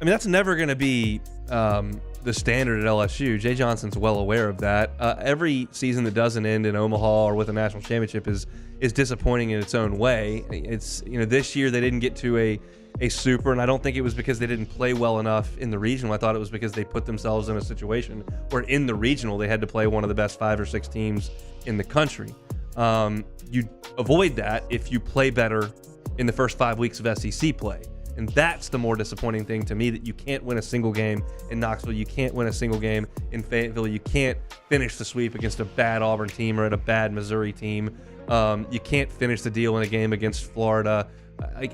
I mean, that's never going to be the standard at LSU. Jay Johnson's well aware of that. Every season that doesn't end in Omaha or with a national championship is disappointing in its own way. It's, this year they didn't get to a super, and I don't think it was because they didn't play well enough in the regional. I thought it was because they put themselves in a situation where in the regional they had to play one of the best 5 or 6 teams in the country. You avoid that if you play better in the first 5 weeks of SEC play. And that's the more disappointing thing to me, that you can't win a single game in Knoxville. You can't win a single game in Fayetteville. You can't finish the sweep against a bad Auburn team or at a bad Missouri team. You can't finish the deal in a game against Florida, a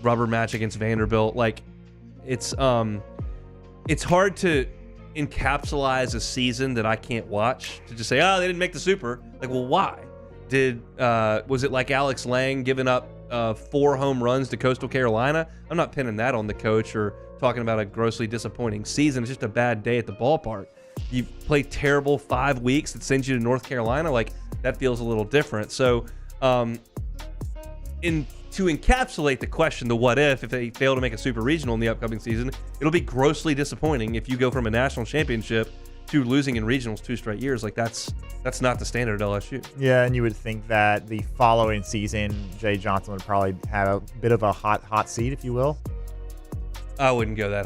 rubber match against Vanderbilt. Like, it's hard to encapsulate a season that I can't watch, to just say, oh, they didn't make the super. Like, well, why? Was it like Alex Lang giving up 4 home runs to Coastal Carolina? I'm not pinning that on the coach or talking about a grossly disappointing season. It's just a bad day at the ballpark. You play terrible 5 weeks that sends you to North Carolina, like, that feels a little different. So to encapsulate the question, the what if they fail to make a super regional in the upcoming season, it'll be grossly disappointing if you go from a national championship to losing in regionals 2 straight years. Like that's not the standard at LSU. Yeah, and you would think that the following season, Jay Johnson would probably have a bit of a hot seat, if you will. I wouldn't go that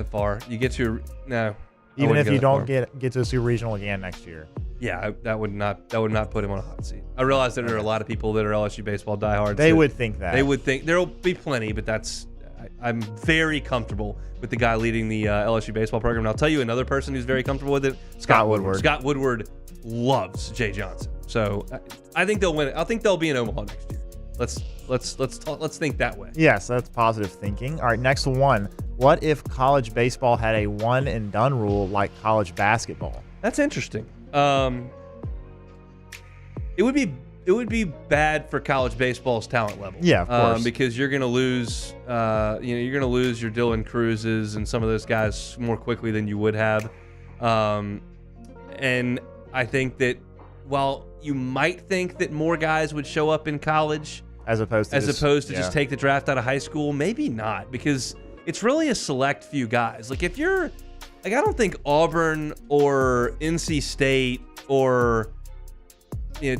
far. You get to no. Even if you don't get to a super regional again next year. Yeah, that would not put him on a hot seat. I realize that there are a lot of people that are LSU baseball diehards. They would think that. They would think there'll be plenty, but I'm very comfortable with the guy leading the LSU baseball program. And I'll tell you another person who's very comfortable with it, Scott Woodward. Scott Woodward loves Jay Johnson. So I think they'll win it. I think they'll be in Omaha next year. Let's think that way. Yes, that's positive thinking. All right, next one. What if college baseball had a one and done rule like college basketball? That's interesting. It would be bad for college baseball's talent level. Yeah, of course. Because you're going to lose. You're going to lose your Dylan Cruzes and some of those guys more quickly than you would have. And I think that while you might think that more guys would show up in college as opposed to just take the draft out of high school, maybe not, because it's really a select few guys. Like if you're I don't think Auburn or NC State or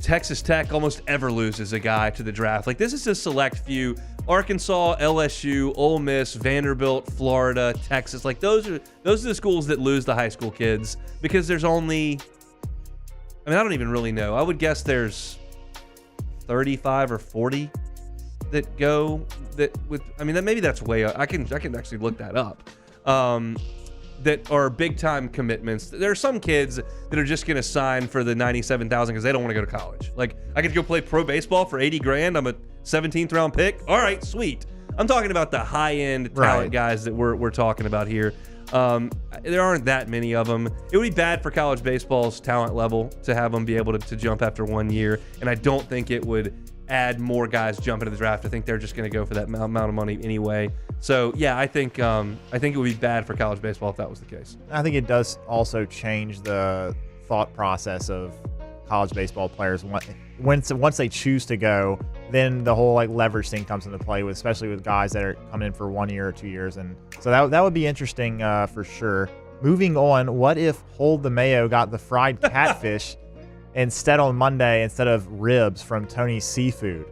Texas Tech almost ever loses a guy to the draft. Like this is a select few. Arkansas, LSU, Ole Miss, Vanderbilt, Florida, Texas. Like those are the schools that lose the high school kids because there's only I don't even really know. I would guess there's 35 or 40 that go that with maybe that's way up. I can actually look that up. That are big time commitments. There are some kids that are just going to sign for the $97,000 because they don't want to go to college. Like I could go play pro baseball for $80,000. I'm a 17th round pick. All right, sweet. I'm talking about the high end talent guys that we're talking about here. There aren't that many of them. It would be bad for college baseball's talent level to have them be able to jump after 1 year, and I don't think it would add more guys jumping to the draft. I think they're just going to go for that amount of money anyway. So yeah, I think it would be bad for college baseball if that was the case. I think it does also change the thought process of college baseball players. Once they choose to go, then the whole leverage thing comes into play, especially with guys that are coming in for 1 year or 2 years, and so that would be interesting for sure. Moving on, what if Hold the Mayo got the fried catfish instead on Monday instead of ribs from Tony's Seafood?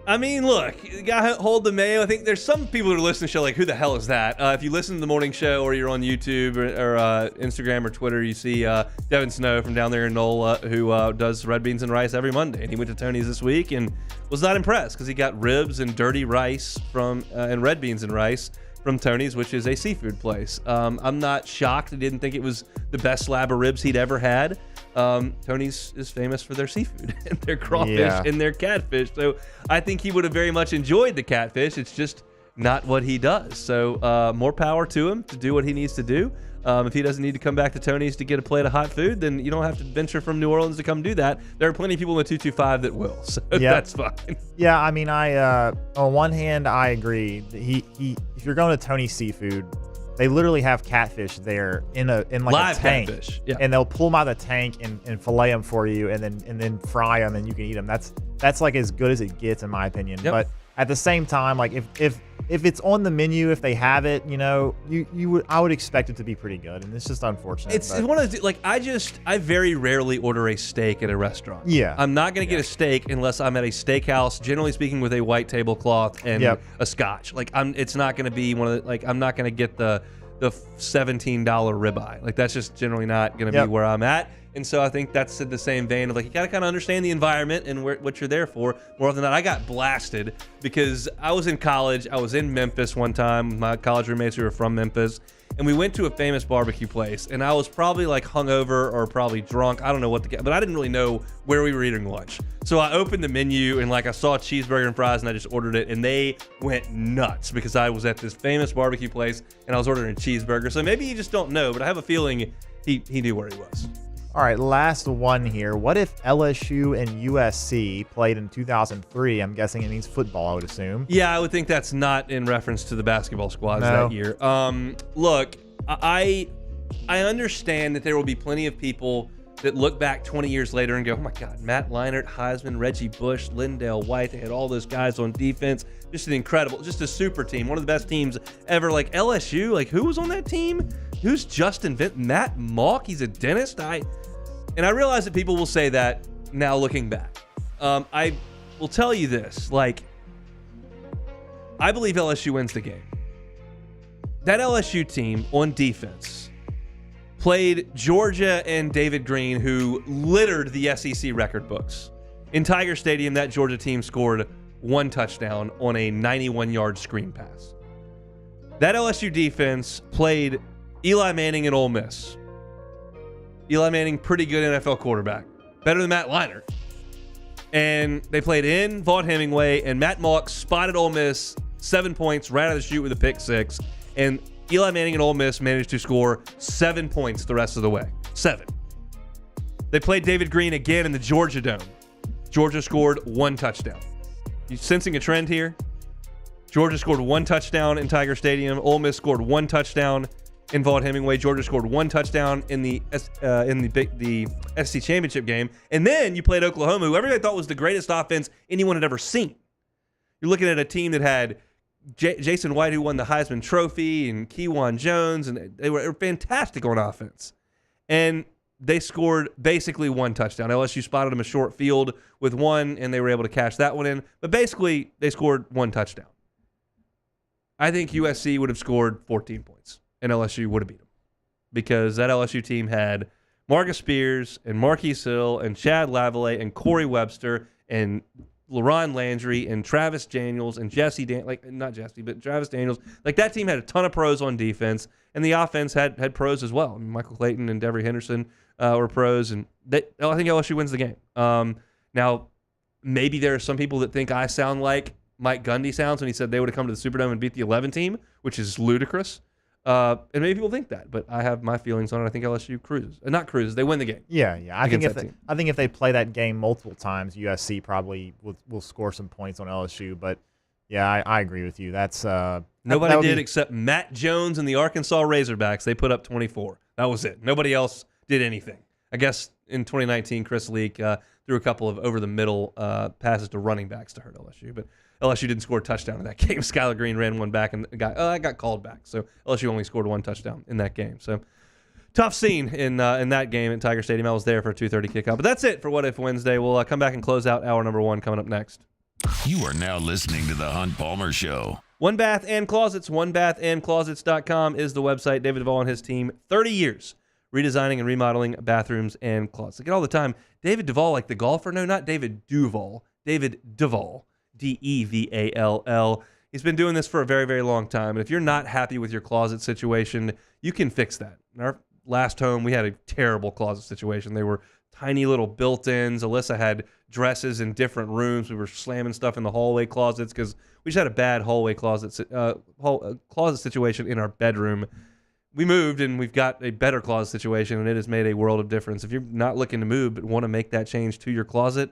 Look, you got Hold the Mayo. I think there's some people who are listening to the show like, who the hell is that? If you listen to the morning show or you're on YouTube or Instagram or Twitter, you see Devin Snow from down there in NOLA who does red beans and rice every Monday. And he went to Tony's this week and was not impressed because he got ribs and dirty rice and red beans and rice from Tony's, which is a seafood place. I'm not shocked. I didn't think it was the best slab of ribs he'd ever had. Tony's is famous for their seafood and their crawfish and their catfish. So I think he would have very much enjoyed the catfish. It's just not what he does. So more power to him to do what he needs to do. If he doesn't need to come back to Tony's to get a plate of hot food, then you don't have to venture from New Orleans to come do that. There are plenty of people in the 225 that will. So that's fine. Yeah, I on one hand, I agree. If you're going to Tony's Seafood, they literally have catfish there in live a tank, catfish. And they'll pull them out of the tank and fillet them for you, and then fry them, and you can eat them. That's like as good as it gets, in my opinion. But at the same time, like if it's on the menu, if they have it, I would expect it to be pretty good, and it's just unfortunate. It's one of those, I very rarely order a steak at a restaurant. Yeah, I'm not going to get a steak unless I'm at a steakhouse, generally speaking, with a white tablecloth and a scotch. It's not going to be one of the, I'm not going to get the $17 ribeye. That's just generally not going to be where I'm at. And so I think that's in the same vein of you got to kind of understand the environment and what you're there for. More often than not, I got blasted because I was in college. I was in Memphis one time with my college roommates who were from Memphis, and we went to a famous barbecue place. And I was probably hungover or probably drunk. I don't know what but I didn't really know where we were eating lunch. So I opened the menu and I saw a cheeseburger and fries and I just ordered it, and they went nuts because I was at this famous barbecue place and I was ordering a cheeseburger. So maybe you just don't know, but I have a feeling he knew where he was. All right, last one here. What if LSU and USC played in 2003? I'm guessing it means football, I would assume. Yeah, I would think that's not in reference to the basketball squads that year. Look, I understand that there will be plenty of people that look back 20 years later and go, oh my God, Matt Leinart, Heisman, Reggie Bush, Lindell White. They had all those guys on defense. Just an incredible, just a super team. One of the best teams ever. Like LSU, like who was on that team? Who's Justin Matt Mauck? He's a dentist. And I realize that people will say that now looking back. I will tell you this, like, I believe LSU wins the game. That LSU team on defense played Georgia and David Green, who littered the SEC record books. In Tiger Stadium, that Georgia team scored 1 touchdown on a 91-yard screen pass. That LSU defense played Eli Manning and Ole Miss. Eli Manning, pretty good NFL quarterback. Better than Matt Leinart. And they played in Vaught Hemingway, and Matt Mauck spotted Ole Miss 7 points right out of the chute with a pick 6. And Eli Manning and Ole Miss managed to score 7 points the rest of the way. 7. They played David Green again in the Georgia Dome. Georgia scored 1 touchdown. You sensing a trend here? Georgia scored 1 touchdown in Tiger Stadium. Ole Miss scored 1 touchdown in Vaught Hemingway. Georgia scored 1 touchdown in the SEC championship game. And then you played Oklahoma, who everybody thought was the greatest offense anyone had ever seen. You're looking at a team that had Jason White, who won the Heisman Trophy, and Kewan Jones, and they were fantastic on offense. And they scored basically 1 touchdown. LSU spotted them a short field with 1, and they were able to cash that one in. But basically, they scored 1 touchdown. I think USC would have scored 14 points, and LSU would have beat them. Because that LSU team had Marcus Spears, and Marquise Hill, and Chad Lavallee, and Corey Webster, and LaRon Landry and Travis Daniels and Travis Daniels. Like, that team had a ton of pros on defense, and the offense had pros as well. I mean, Michael Clayton and Devery Henderson were pros, and I think LSU wins the game. Now, maybe there are some people that think I sound like Mike Gundy sounds when he said they would have come to the Superdome and beat the 11 team, which is ludicrous. And maybe people think that, but I have my feelings on it. I think LSU cruises. Not cruises. They win the game. Yeah. I think if they play that game multiple times, USC probably will score some points on LSU. But yeah, I agree with you. That's nobody did except Matt Jones and the Arkansas Razorbacks. They put up 24. That was it. Nobody else did anything. I guess in 2019, Chris Leak threw a couple of over the middle passes to running backs to hurt LSU, but LSU didn't score a touchdown in that game. Skylar Green ran one back, and I got called back. So LSU only scored 1 touchdown in that game. So tough scene in that game at Tiger Stadium. I was there for a 2:30 kickoff. But that's it for What If Wednesday. We'll come back and close out hour number 1 coming up next. You are now listening to The Hunt Palmer Show. One Bath and Closets. OneBathAndClosets.com is the website. David Duvall and his team, 30 years redesigning and remodeling bathrooms and closets. I get all the time, David Duvall, like the golfer? No, not David Duval. David Duvall. Devall. He's been doing this for a very, very long time. And if you're not happy with your closet situation, you can fix that. In our last home, we had a terrible closet situation. They were tiny little built-ins. Alyssa had dresses in different rooms. We were slamming stuff in the hallway closets because we just had a bad hallway closet situation in our bedroom. We moved, and we've got a better closet situation, and it has made a world of difference. If you're not looking to move but want to make that change to your closet,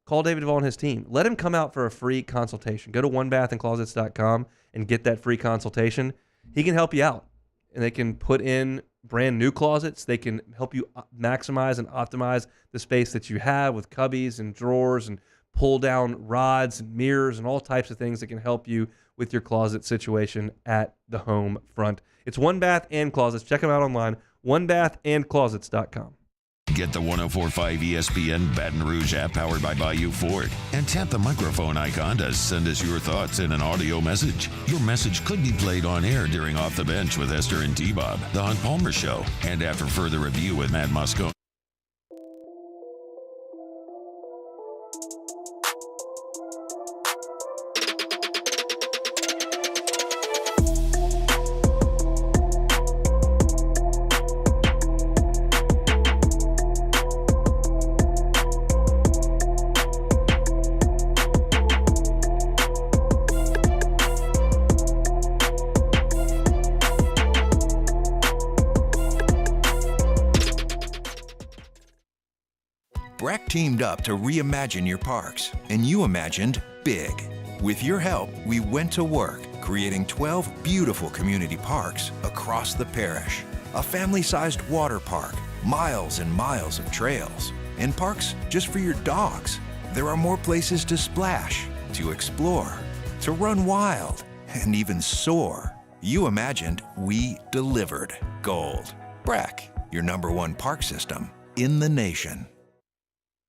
call David Duvall and his team. Let him come out for a free consultation. Go to OneBathAndClosets.com and get that free consultation. He can help you out, and they can put in brand new closets. They can help you maximize and optimize the space that you have with cubbies and drawers and pull down rods and mirrors and all types of things that can help you with your closet situation at the home front. It's One Bath and Closets. Check them out online, OneBathAndClosets.com. Get the 104.5 ESPN Baton Rouge app powered by Bayou Ford and tap the microphone icon to send us your thoughts in an audio message. Your message could be played on air during Off the Bench with Esther and T-Bob, The Hunt Palmer Show, and after further review with Matt Moscone. Teamed up to reimagine your parks, and you imagined big. With your help, we went to work, creating 12 beautiful community parks across the parish. A family-sized water park, miles and miles of trails, and parks just for your dogs. There are more places to splash, to explore, to run wild, and even soar. You imagined, we delivered. Gold. Brack, your #1 park system in the nation.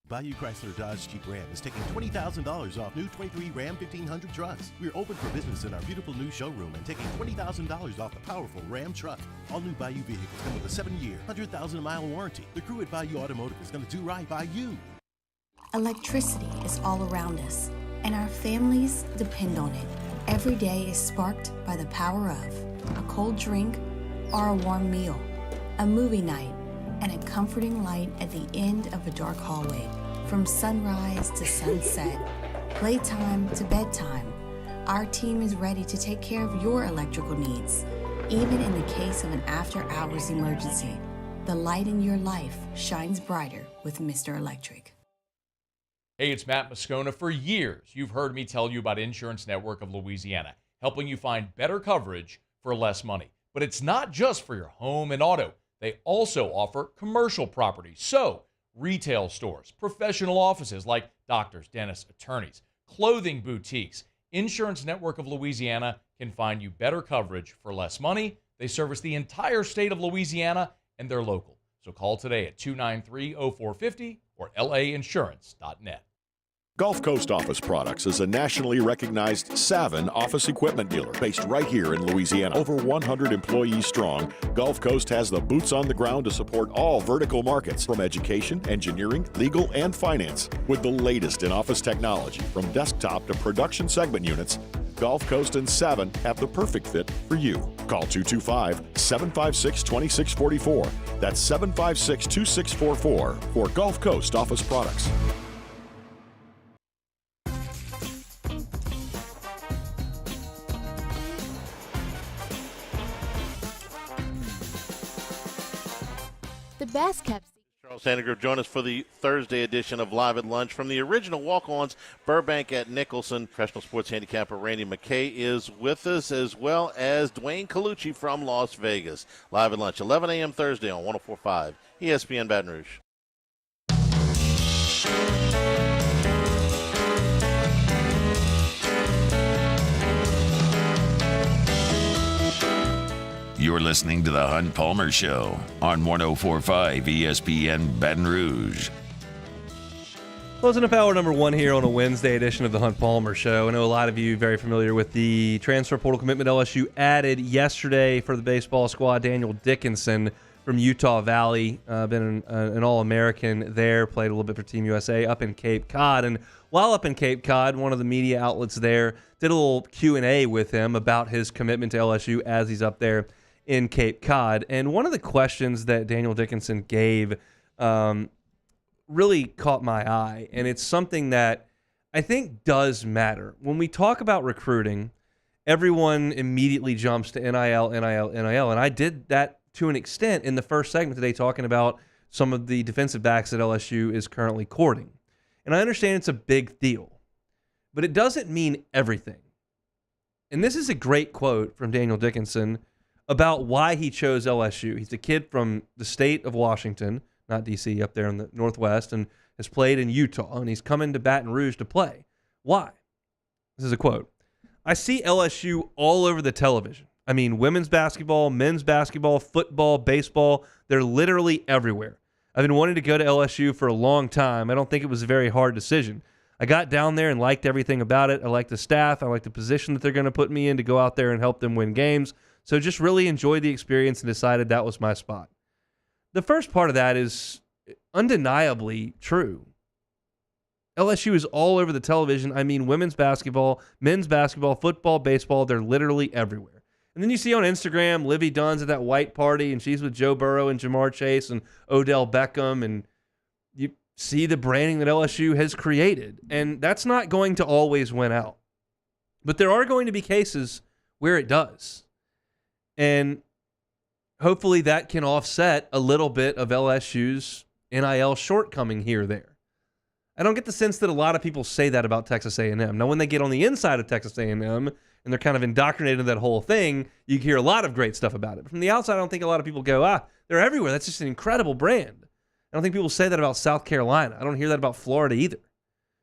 Bayou Chrysler Dodge Jeep Ram is taking $20,000 off new 23 Ram 1500 trucks. We're open for business in our beautiful new showroom and taking $20,000 off the powerful Ram truck. All new Bayou vehicles come with a 7-year, 100,000-mile warranty. The crew at Bayou Automotive is going to do right by you. Electricity is all around us, and our families depend on it. Every day is sparked by the power of a cold drink or a warm meal, a movie night, and a comforting light at the end of a dark hallway. From sunrise to sunset, playtime to bedtime, our team is ready to take care of your electrical needs. Even in the case of an after-hours emergency, the light in your life shines brighter with Mr. Electric. Hey, it's Matt Moscona. For years, you've heard me tell you about Insurance Network of Louisiana, helping you find better coverage for less money. But it's not just for your home and auto. They also offer commercial property. So, retail stores, professional offices like doctors, dentists, attorneys, clothing boutiques. Insurance Network of Louisiana can find you better coverage for less money. They service the entire state of Louisiana, and they're local. So call today at 293-0450 or lainsurance.net. Gulf Coast Office Products is a nationally recognized Savin office equipment dealer based right here in Louisiana. Over 100 employees strong, Gulf Coast has the boots on the ground to support all vertical markets from education, engineering, legal, and finance. With the latest in office technology from desktop to production segment units, Gulf Coast and Savin have the perfect fit for you. Call 225-756-2644. That's 756-2644 for Gulf Coast Office Products. The best kept Charles Sandegroup, join us for the Thursday edition of Live at Lunch from the original Walk-Ons, Burbank at Nicholson. Professional sports handicapper Randy McKay is with us, as well as Dwayne Colucci from Las Vegas. Live at Lunch, 11 a.m. Thursday on 104.5 ESPN Baton Rouge. You're listening to The Hunt Palmer Show on 104.5 ESPN Baton Rouge. Closing up hour number 1 here on a Wednesday edition of The Hunt Palmer Show. I know a lot of you very familiar with the transfer portal commitment LSU added yesterday for the baseball squad. Daniel Dickinson from Utah Valley, been an All-American there, played a little bit for Team USA up in Cape Cod. And while up in Cape Cod, one of the media outlets there did a little Q&A with him about his commitment to LSU as he's up there in Cape Cod. And one of the questions that Daniel Dickinson gave really caught my eye, and it's something that I think does matter. When we talk about recruiting, everyone immediately jumps to NIL, NIL, NIL, and I did that to an extent in the first segment today, talking about some of the defensive backs that LSU is currently courting. And I understand it's a big deal, but it doesn't mean everything. And this is a great quote from Daniel Dickinson about why he chose LSU. He's a kid from the state of Washington, not D.C., up there in the Northwest, and has played in Utah, and he's coming to Baton Rouge to play. Why? This is a quote. I see LSU all over the television. I mean, women's basketball, men's basketball, football, baseball, they're literally everywhere. I've been wanting to go to LSU for a long time. I don't think it was a very hard decision. I got down there and liked everything about it. I like the staff. I like the position that they're going to put me in to go out there and help them win games. So just really enjoyed the experience and decided that was my spot. The first part of that is undeniably true. LSU is all over the television. I mean, women's basketball, men's basketball, football, baseball, they're literally everywhere. And then you see on Instagram, Livy Dunn's at that white party, and she's with Joe Burrow and Jamar Chase and Odell Beckham, and you see the branding that LSU has created. And that's not going to always win out. But there are going to be cases where it does. And hopefully that can offset a little bit of LSU's NIL shortcoming here or there. I don't get the sense that a lot of people say that about Texas A&M. Now, when they get on the inside of Texas A&M and they're kind of indoctrinated in that whole thing, you hear a lot of great stuff about it. But from the outside, I don't think a lot of people go, they're everywhere. That's just an incredible brand. I don't think people say that about South Carolina. I don't hear that about Florida either.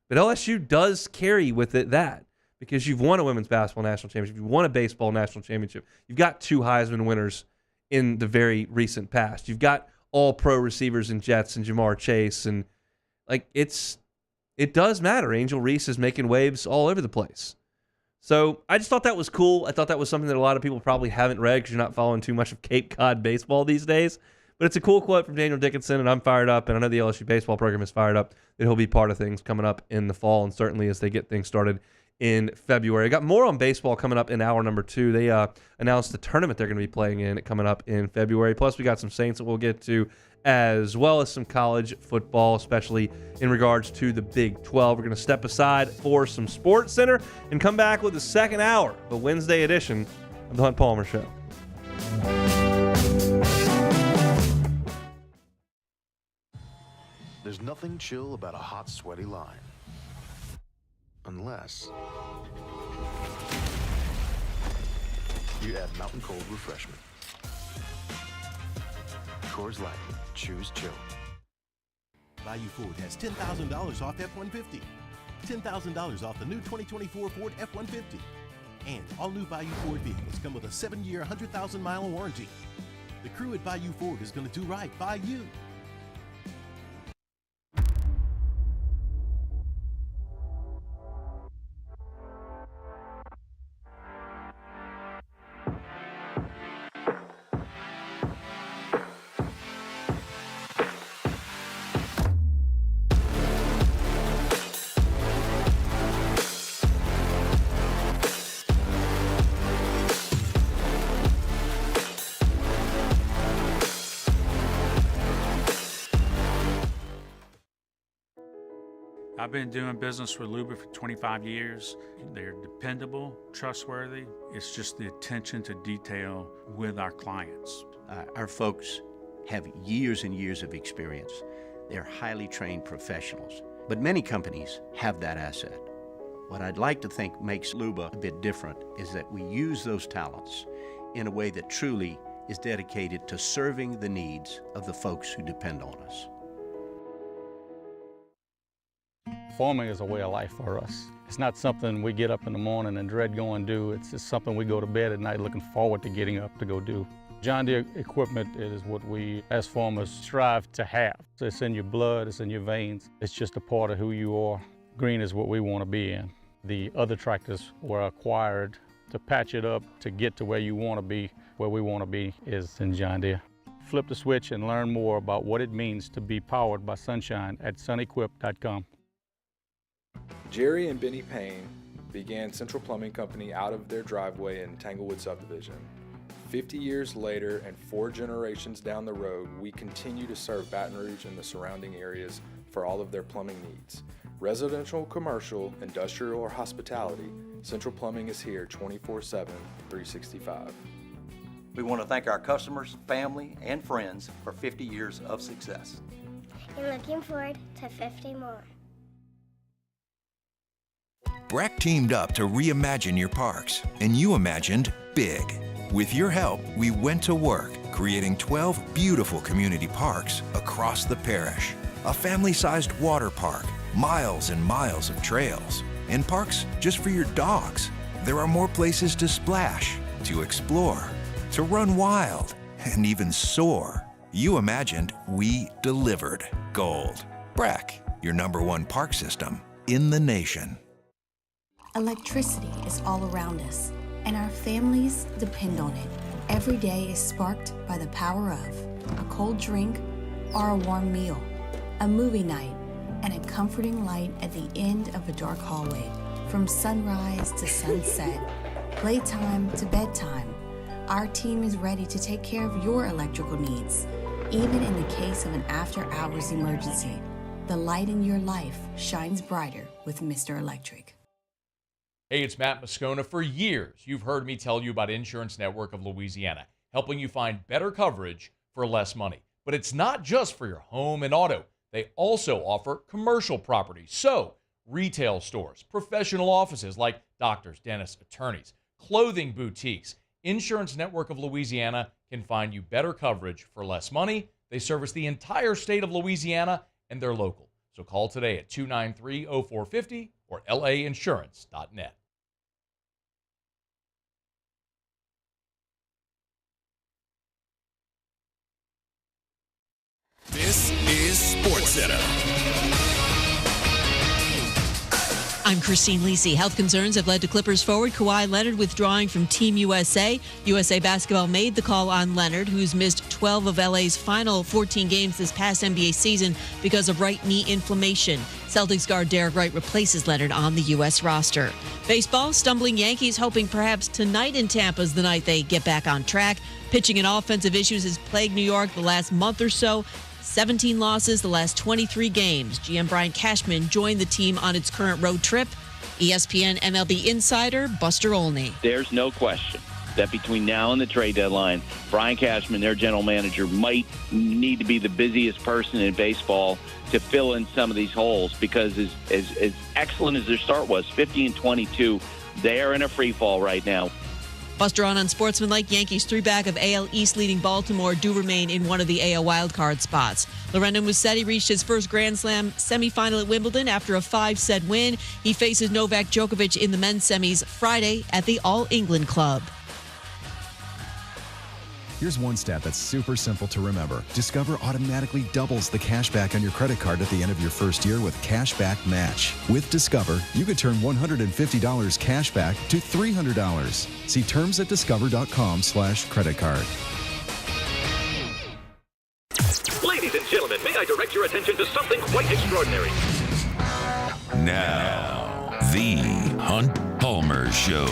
But LSU does carry with it that, because you've won a women's basketball national championship, you've won a baseball national championship, you've got 2 Heisman winners in the very recent past. You've got all-pro receivers in Jets and Jamar Chase, and it does matter. Angel Reese is making waves all over the place. So I just thought that was cool. I thought that was something that a lot of people probably haven't read because you're not following too much of Cape Cod baseball these days. But it's a cool quote from Daniel Dickinson, and I'm fired up, and I know the LSU baseball program is fired up that he'll be part of things coming up in the fall, and certainly as they get things started in February. I got more on baseball coming up in hour number 2. They announced the tournament they're going to be playing in coming up in February. Plus, we got some Saints that we'll get to, as well as some college football, especially in regards to the Big 12. We're going to step aside for some Sports Center and come back with the second hour, the Wednesday edition of the Hunt Palmer Show. There's nothing chill about a hot, sweaty line. Unless you add Mountain Cold Refreshment. Coors Light. Choose chill. Bayou Ford has $10,000 off F-150. $10,000 off the new 2024 Ford F-150. And all new Bayou Ford vehicles come with a 7-year, 100,000-mile warranty. The crew at Bayou Ford is going to do right by you. I've been doing business with Luba for 25 years. They're dependable, trustworthy. It's just the attention to detail with our clients. Our folks have years and years of experience. They're highly trained professionals, but many companies have that asset. What I'd like to think makes Luba a bit different is that we use those talents in a way that truly is dedicated to serving the needs of the folks who depend on us. Farming is a way of life for us. It's not something we get up in the morning and dread going do. It's just something we go to bed at night looking forward to getting up to go do. John Deere equipment is what we as farmers strive to have. So it's in your blood, it's in your veins. It's just a part of who you are. Green is what we want to be in. The other tractors were acquired to patch it up to get to where you want to be. Where we want to be is in John Deere. Flip the switch and learn more about what it means to be powered by sunshine at sunequip.com. Jerry and Benny Payne began Central Plumbing Company out of their driveway in Tanglewood subdivision. 50 years later and 4 generations down the road, we continue to serve Baton Rouge and the surrounding areas for all of their plumbing needs. Residential, commercial, industrial, or hospitality, Central Plumbing is here 24/7, 365. We want to thank our customers, family, and friends for 50 years of success. And looking forward to 50 more. Breck teamed up to reimagine your parks, and you imagined big. With your help, we went to work, creating 12 beautiful community parks across the parish. A family-sized water park, miles and miles of trails, and parks just for your dogs. There are more places to splash, to explore, to run wild, and even soar. You imagined, we delivered gold. Breck, your #1 park system in the nation. Electricity is all around us, and our families depend on it. Every day is sparked by the power of a cold drink or a warm meal, a movie night, and a comforting light at the end of a dark hallway. From sunrise to sunset, playtime to bedtime, our team is ready to take care of your electrical needs. Even in the case of an after-hours emergency, the light in your life shines brighter with Mr. Electric. Hey, it's Matt Moscona. For years, you've heard me tell you about Insurance Network of Louisiana, helping you find better coverage for less money. But it's not just for your home and auto. They also offer commercial properties, so retail stores, professional offices like doctors, dentists, attorneys, clothing boutiques. Insurance Network of Louisiana can find you better coverage for less money. They service the entire state of Louisiana, and they're local. So call today at 293-0450 or lainsurance.net. This is SportsCenter. I'm Christine Lisi. Health concerns have led to Clippers forward Kawhi Leonard withdrawing from Team USA. USA Basketball made the call on Leonard, who's missed 12 of LA's final 14 games this past NBA season because of right knee inflammation. Celtics guard Derek Wright replaces Leonard on the U.S. roster. Baseball, stumbling Yankees hoping perhaps tonight in Tampa is the night they get back on track. Pitching and offensive issues has plagued New York the last month or so. 17 losses the last 23 games. GM Brian Cashman joined the team on its current road trip. ESPN MLB insider Buster Olney. There's no question that between now and the trade deadline, Brian Cashman, their general manager, might need to be the busiest person in baseball to fill in some of these holes, because as excellent as their start was, 50-22, they are in a free fall right now. Buster on Unsportsmanlike. Yankees three-back of AL East leading Baltimore do remain in one of the AL wildcard spots. Lorenzo Musetti reached his first Grand Slam semifinal at Wimbledon after a 5-set win. He faces Novak Djokovic in the men's semis Friday at the All England Club. Here's one stat that's super simple to remember. Discover automatically doubles the cash back on your credit card at the end of your first year with Cash Back Match. With Discover, you could turn $150 cash back to $300. See terms at discover.com/credit card. Ladies and gentlemen, may I direct your attention to something quite extraordinary? Now, the Hunt Palmer Show.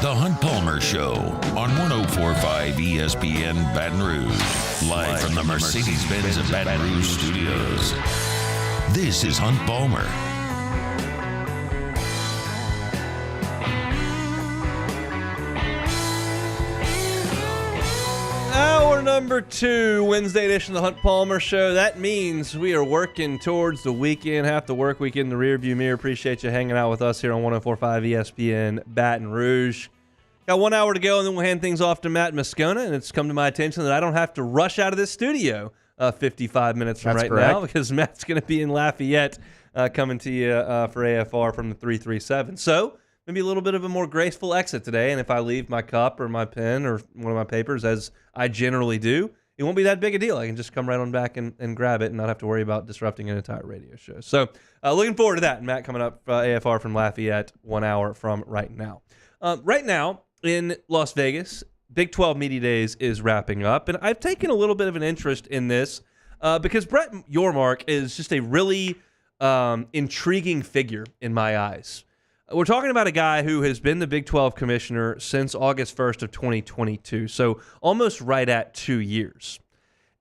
The Hunt Palmer Show on 104.5 ESPN Baton Rouge. Live from the Mercedes-Benz of Baton Rouge studios. This is Hunt Palmer. Hour number 2, Wednesday edition of the Hunt Palmer Show. That means we are working towards the weekend, half the work week in the rearview mirror. Appreciate you hanging out with us here on 104.5 ESPN Baton Rouge. Got 1 hour to go, and then we'll hand things off to Matt Moscona, and it's come to my attention that I don't have to rush out of this studio 55 minutes from now, because Matt's going to be in Lafayette coming to you for AFR from the 337. So maybe a little bit of a more graceful exit today, and if I leave my cup or my pen or one of my papers, as I generally do, it won't be that big a deal. I can just come right on back and grab it and not have to worry about disrupting an entire radio show. So looking forward to that. And Matt coming up AFR from Lafayette 1 hour from right now. Right now in Las Vegas, Big 12 Media Days is wrapping up, and I've taken a little bit of an interest in this because Brett Yormark is just a really intriguing figure in my eyes. We're talking about a guy who has been the Big 12 commissioner since August 1st of 2022, so almost right at 2 years.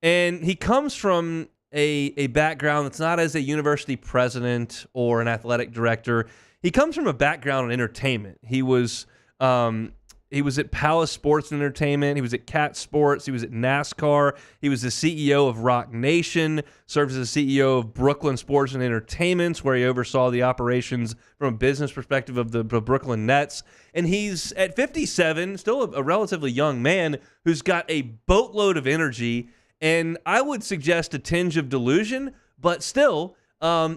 And he comes from a background that's not as a university president or an athletic director. He comes from a background in entertainment. He was at Palace Sports and Entertainment. He was at Cat Sports. He was at NASCAR. He was the CEO of Rock Nation, served as the CEO of Brooklyn Sports and Entertainments, where he oversaw the operations from a business perspective of the Brooklyn Nets. And he's at 57, still a relatively young man who's got a boatload of energy, and I would suggest a tinge of delusion, but still,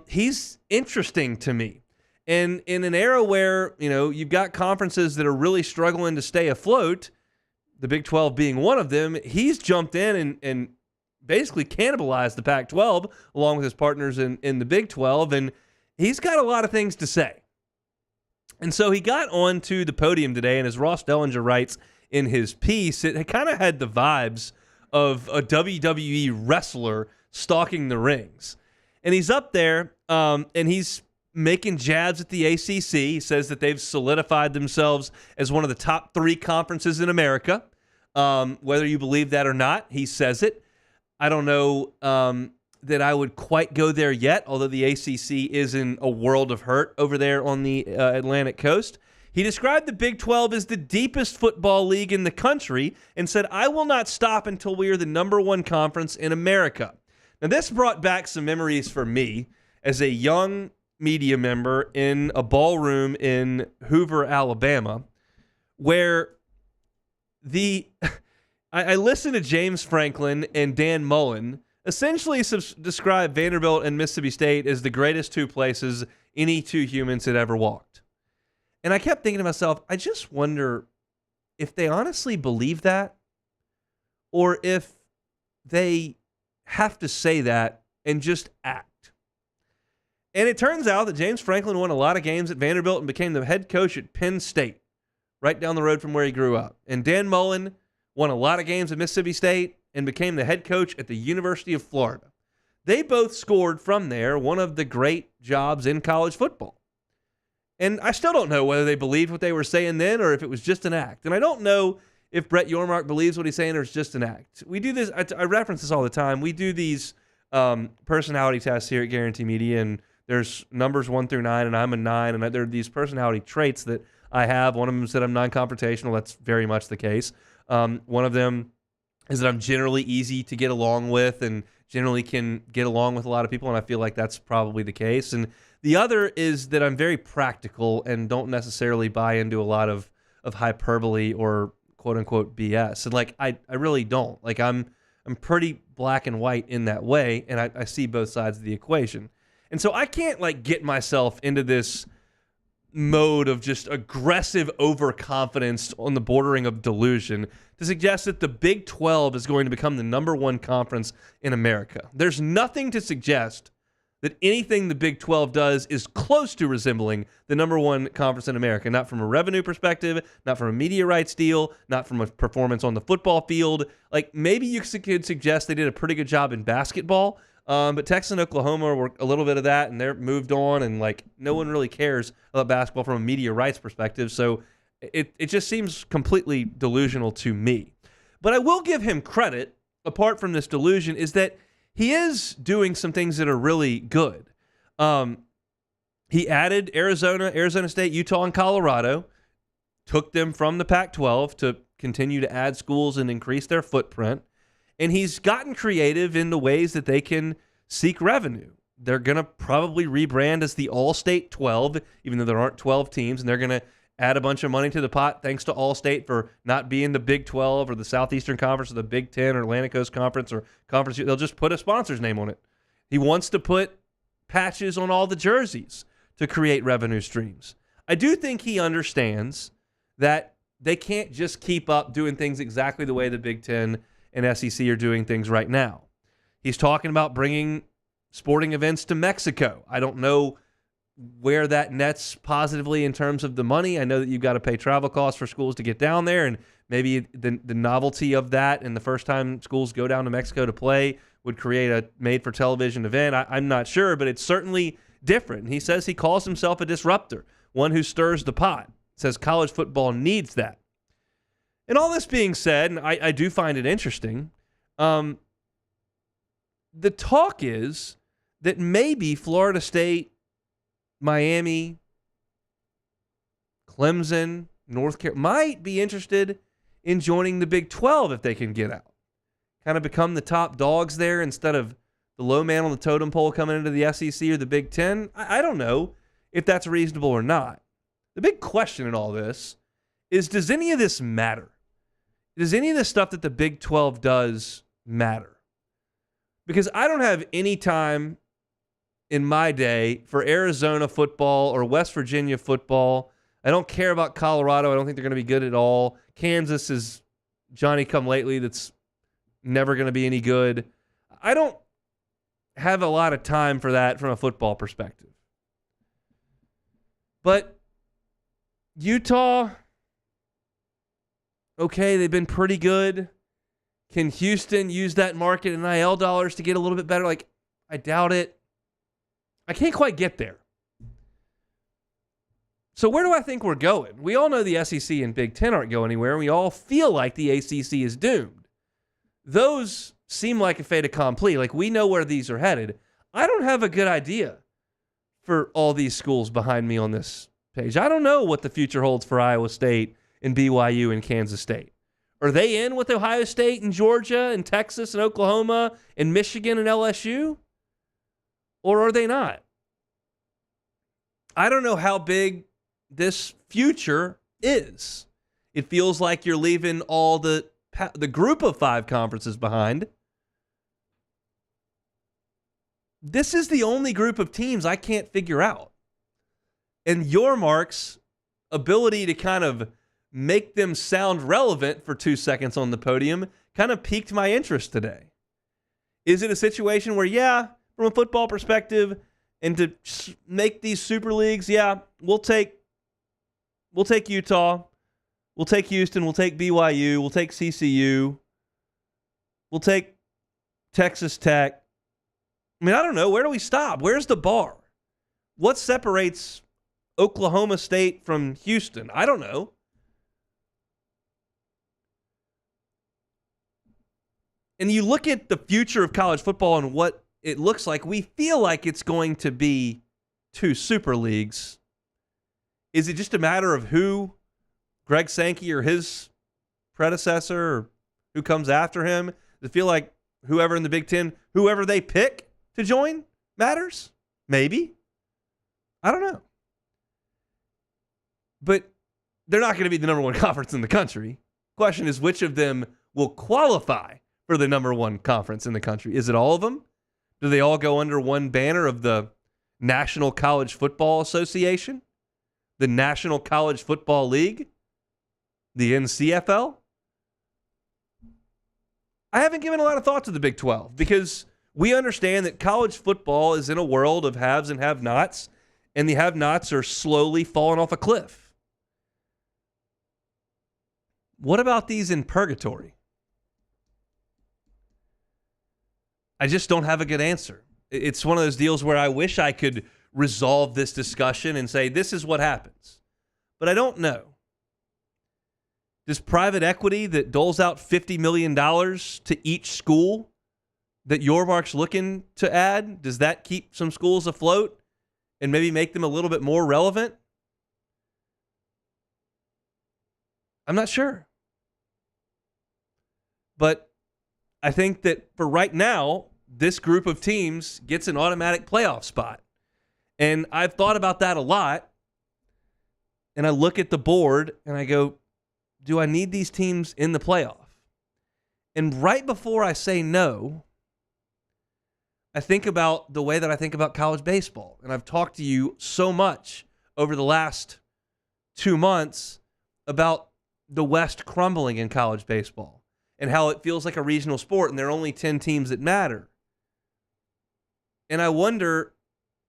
he's interesting to me. And in an era where, you've got conferences that are really struggling to stay afloat, the Big 12 being one of them, he's jumped in and basically cannibalized the Pac-12 along with his partners in the Big 12, and he's got a lot of things to say. And so he got onto the podium today, and as Ross Dellinger writes in his piece, it kind of had the vibes of a WWE wrestler stalking the rings. And he's up there, and he's making jabs at the ACC. He says that they've solidified themselves as one of the top 3 conferences in America. Whether you believe that or not, he says it. I don't know that I would quite go there yet, although the ACC is in a world of hurt over there on the Atlantic coast. He described the Big 12 as the deepest football league in the country and said, "I will not stop until we are the number 1 conference in America." Now, this brought back some memories for me as a young media member in a ballroom in Hoover, Alabama, where I listened to James Franklin and Dan Mullen essentially describe Vanderbilt and Mississippi State as the greatest two places any two humans had ever walked. And I kept thinking to myself, I just wonder if they honestly believe that, or if they have to say that and just act. And it turns out that James Franklin won a lot of games at Vanderbilt and became the head coach at Penn State, right down the road from where he grew up. And Dan Mullen won a lot of games at Mississippi State and became the head coach at the University of Florida. They both scored from there one of the great jobs in college football. And I still don't know whether they believed what they were saying then or if it was just an act. And I don't know if Brett Yormark believes what he's saying or it's just an act. We do this, I reference this all the time. We do these personality tests here at Guarantee Media, and there's numbers 1 through 9, and I'm a 9, and there are these personality traits that I have. One of them is that I'm non-confrontational. That's very much the case. One of them is that I'm generally easy to get along with and generally can get along with a lot of people, and I feel like that's probably the case. And the other is that I'm very practical and don't necessarily buy into a lot of hyperbole or quote-unquote BS. And, like, I really don't. Like, I'm pretty black and white in that way, and I see both sides of the equation. And so I can't, like, get myself into this mode of just aggressive overconfidence on the bordering of delusion to suggest that the Big 12 is going to become the number one conference in America. There's nothing to suggest that anything the Big 12 does is close to resembling the number one conference in America, not from a revenue perspective, not from a media rights deal, not from a performance on the football field. Like, maybe you could suggest they did a pretty good job in basketball, but Texas and Oklahoma were a little bit of that, and they're moved on, and, like, no one really cares about basketball from a media rights perspective, so it just seems completely delusional to me. But I will give him credit, apart from this delusion, is that he is doing some things that are really good. He added Arizona State, Utah, and Colorado, took them from the Pac-12 to continue to add schools and increase their footprint. And he's gotten creative in the ways that they can seek revenue. They're going to probably rebrand as the All-State 12, even though there aren't 12 teams, and they're going to add a bunch of money to the pot thanks to All-State for not being the Big 12 or the Southeastern Conference or the Big 10 or Atlantic Coast Conference or Conference. They'll just put a sponsor's name on it. He wants to put patches on all the jerseys to create revenue streams. I do think he understands that they can't just keep up doing things exactly the way the Big 10 and SEC are doing things right now. He's talking about bringing sporting events to Mexico. I don't know where that nets positively in terms of the money. I know that you've got to pay travel costs for schools to get down there, and maybe the novelty of that and the first time schools go down to Mexico to play would create a made-for-television event. I'm not sure, but it's certainly different. And he says he calls himself a disruptor, one who stirs the pot. Says college football needs that. And all this being said, and I do find it interesting, the talk is that maybe Florida State, Miami, Clemson, North Carolina might be interested in joining the Big 12 if they can get out. Kind of become the top dogs there instead of the low man on the totem pole coming into the SEC or the Big 10. I don't know if that's reasonable or not. The big question in all this is, does any of this matter? Does any of the stuff that the Big 12 does matter? Because I don't have any time in my day for Arizona football or West Virginia football. I don't care about Colorado. I don't think they're going to be good at all. Kansas is Johnny-come-lately that's never going to be any good. I don't have a lot of time for that from a football perspective. But Utah, okay, they've been pretty good. Can Houston use that market and NIL dollars to get a little bit better? Like, I doubt it. I can't quite get there. So where do I think we're going? We all know the SEC and Big Ten aren't going anywhere, and we all feel like the ACC is doomed. Those seem like a fait accompli. Like, we know where these are headed. I don't have a good idea for all these schools behind me on this page. I don't know what the future holds for Iowa State and BYU and Kansas State, Are they in with Ohio State and Georgia and Texas and Oklahoma and Michigan and LSU? Or are they not? I don't know how big this future is. It feels like you're leaving all the group of 5 conferences behind. This is the only group of teams I can't figure out. And your Mark's ability to kind of make them sound relevant for 2 seconds on the podium kind of piqued my interest today. Is it a situation where, yeah, from a football perspective, and to make these super leagues, yeah, we'll take Utah, we'll take Houston, we'll take BYU, we'll take CCU, we'll take Texas Tech. I mean, I don't know. Where do we stop? Where's the bar? What separates Oklahoma State from Houston? I don't know. And you look at the future of college football and what it looks like, we feel like it's going to be 2 super leagues. Is it just a matter of who, Greg Sankey or his predecessor, or who comes after him? Does it feel like whoever in the Big Ten, whoever they pick to join matters? Maybe. I don't know. But they're not going to be the number 1 conference in the country. Question is, which of them will qualify for the number 1 conference in the country? Is it all of them? Do they all go under one banner of the National College Football Association? The National College Football League? The NCFL? I haven't given a lot of thought to the Big 12 because we understand that college football is in a world of haves and have-nots, and the have-nots are slowly falling off a cliff. What about these in purgatory? I just don't have a good answer. It's one of those deals where I wish I could resolve this discussion and say, this is what happens. But I don't know. Does private equity that doles out $50 million to each school that your Mark's looking to add, does that keep some schools afloat and maybe make them a little bit more relevant? I'm not sure. But I think that for right now, this group of teams gets an automatic playoff spot. And I've thought about that a lot. And I look at the board and I go, do I need these teams in the playoff? And right before I say no, I think about the way that I think about college baseball. And I've talked to you so much over the last 2 months about the West crumbling in college baseball and how it feels like a regional sport and there are only 10 teams that matter. And I wonder,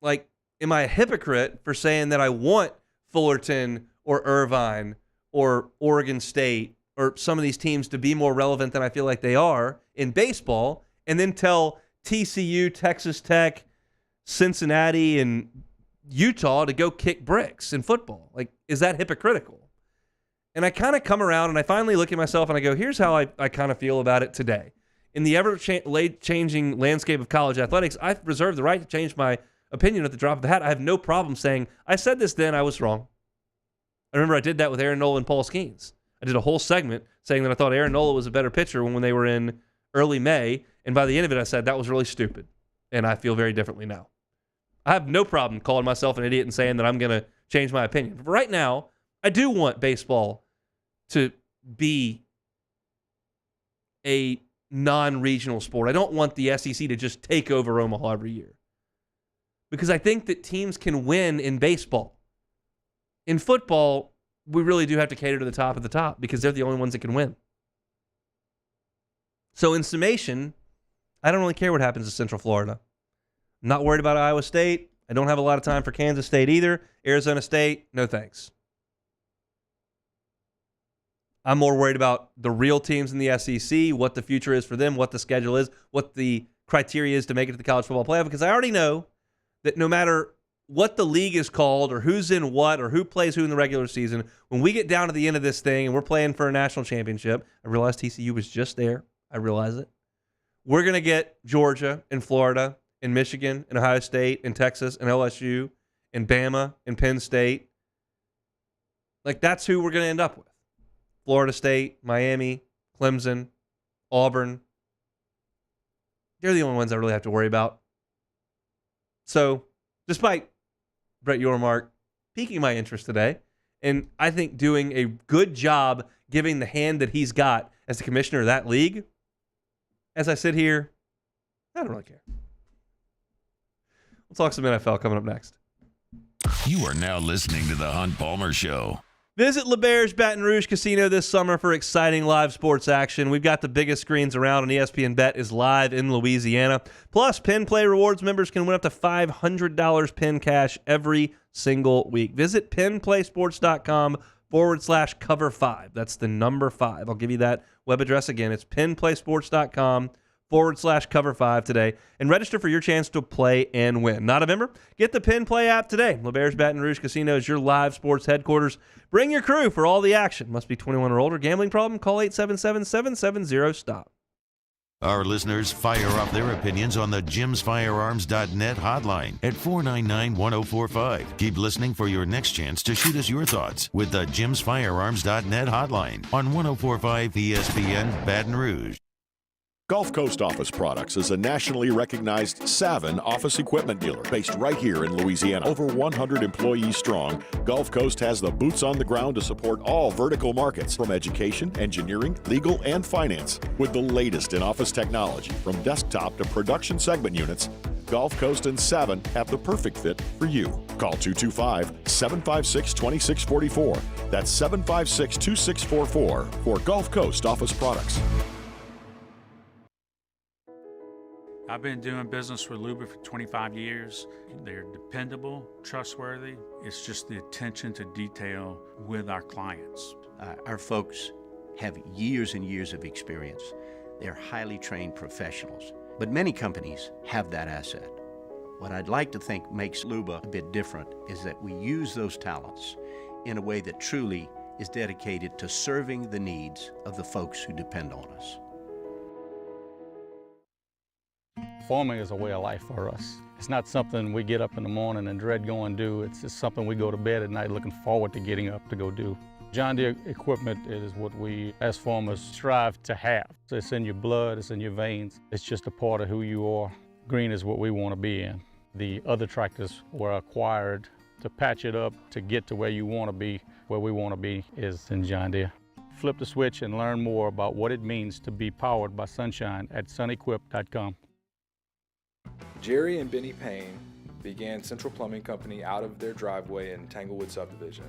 like, am I a hypocrite for saying that I want Fullerton or Irvine or Oregon State or some of these teams to be more relevant than I feel like they are in baseball, and then tell TCU, Texas Tech, Cincinnati, and Utah to go kick bricks in football? Like, is that hypocritical? And I kind of come around and I finally look at myself and I go, here's how I kind of feel about it today. In the ever-changing landscape of college athletics, I've reserved the right to change my opinion at the drop of a hat. I have no problem saying, I said this then, I was wrong. I remember I did that with Aaron Nola and Paul Skeens. I did a whole segment saying that I thought Aaron Nola was a better pitcher when they were in early May, and by the end of it, I said that was really stupid, and I feel very differently now. I have no problem calling myself an idiot and saying that I'm going to change my opinion. But right now, I do want baseball to be a non-regional sport. I don't want the SEC to just take over Omaha every year, because I think that teams can win in baseball. In football, we really do have to cater to the top of the top because they're the only ones that can win. So in summation, I don't really care what happens to Central Florida. I'm not worried about Iowa State. I don't have a lot of time for Kansas State either. Arizona State, no thanks. I'm more worried about the real teams in the SEC, what the future is for them, what the schedule is, what the criteria is to make it to the college football playoff, because I already know that no matter what the league is called or who's in what or who plays who in the regular season, when we get down to the end of this thing and we're playing for a national championship, I realize TCU was just there. I realize it. We're going to get Georgia and Florida and Michigan and Ohio State and Texas and LSU and Bama and Penn State. Like, that's who we're going to end up with. Florida State, Miami, Clemson, Auburn. They're the only ones I really have to worry about. So, despite Brett Yormark piquing my interest today, and I think doing a good job giving the hand that he's got as the commissioner of that league, as I sit here, I don't really care. We'll talk some NFL coming up next. You are now listening to The Hunt Palmer Show. Visit LeBear's Baton Rouge Casino this summer for exciting live sports action. We've got the biggest screens around, and ESPN Bet is live in Louisiana. Plus, Pin Play Rewards members can win up to $500 pin cash every single week. Visit pinplaysports.com/cover5. That's the number 5. I'll give you that web address again. It's pinplaysports.com/cover5 today, and register for your chance to play and win. Not a member? Get the Pin Play app today. LeBear's Baton Rouge Casino is your live sports headquarters. Bring your crew for all the action. Must be 21 or older. Gambling problem? Call 877-770-STOP. Our listeners fire off their opinions on the jimsfirearms.net hotline at 499-1045. Keep listening for your next chance to shoot us your thoughts with the jimsfirearms.net hotline on 1045 ESPN Baton Rouge. Gulf Coast Office Products is a nationally recognized Savin office equipment dealer based right here in Louisiana. Over 100 employees strong, Gulf Coast has the boots on the ground to support all vertical markets from education, engineering, legal, and finance. With the latest in office technology, from desktop to production segment units, Gulf Coast and Savin have the perfect fit for you. Call 225-756-2644. That's 756-2644 for Gulf Coast Office Products. I've been doing business with Luba for 25 years. They're dependable, trustworthy. It's just the attention to detail with our clients. Our folks have years and years of experience. They're highly trained professionals. But many companies have that asset. What I'd like to think makes Luba a bit different is that we use those talents in a way that truly is dedicated to serving the needs of the folks who depend on us. Farming is a way of life for us. It's not something we get up in the morning and dread going do. It's just something we go to bed at night looking forward to getting up to go do. John Deere equipment is what we as farmers strive to have. So it's in your blood, it's in your veins. It's just a part of who you are. Green is what we want to be in. The other tractors were acquired to patch it up to get to where you want to be. Where we want to be is in John Deere. Flip the switch and learn more about what it means to be powered by sunshine at sunequip.com. Jerry and Benny Payne began Central Plumbing Company out of their driveway in Tanglewood subdivision.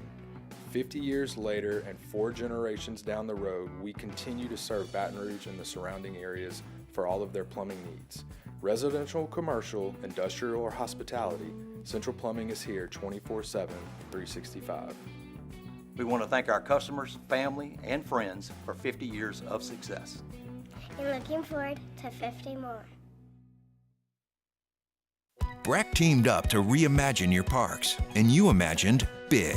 50 years later and 4 generations down the road, we continue to serve Baton Rouge and the surrounding areas for all of their plumbing needs. Residential, commercial, industrial, or hospitality, Central Plumbing is here 24/7, 365. We want to thank our customers, family, and friends for 50 years of success. And looking forward to 50 more. Breck teamed up to reimagine your parks, and you imagined big.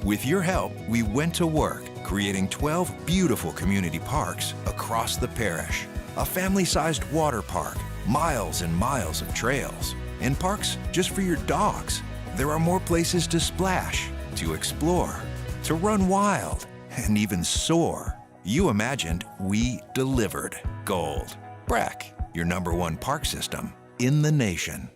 With your help, we went to work, creating 12 beautiful community parks across the parish. A family-sized water park, miles and miles of trails, and parks just for your dogs. There are more places to splash, to explore, to run wild, and even soar. You imagined, we delivered gold. Breck, your #1 park system in the nation.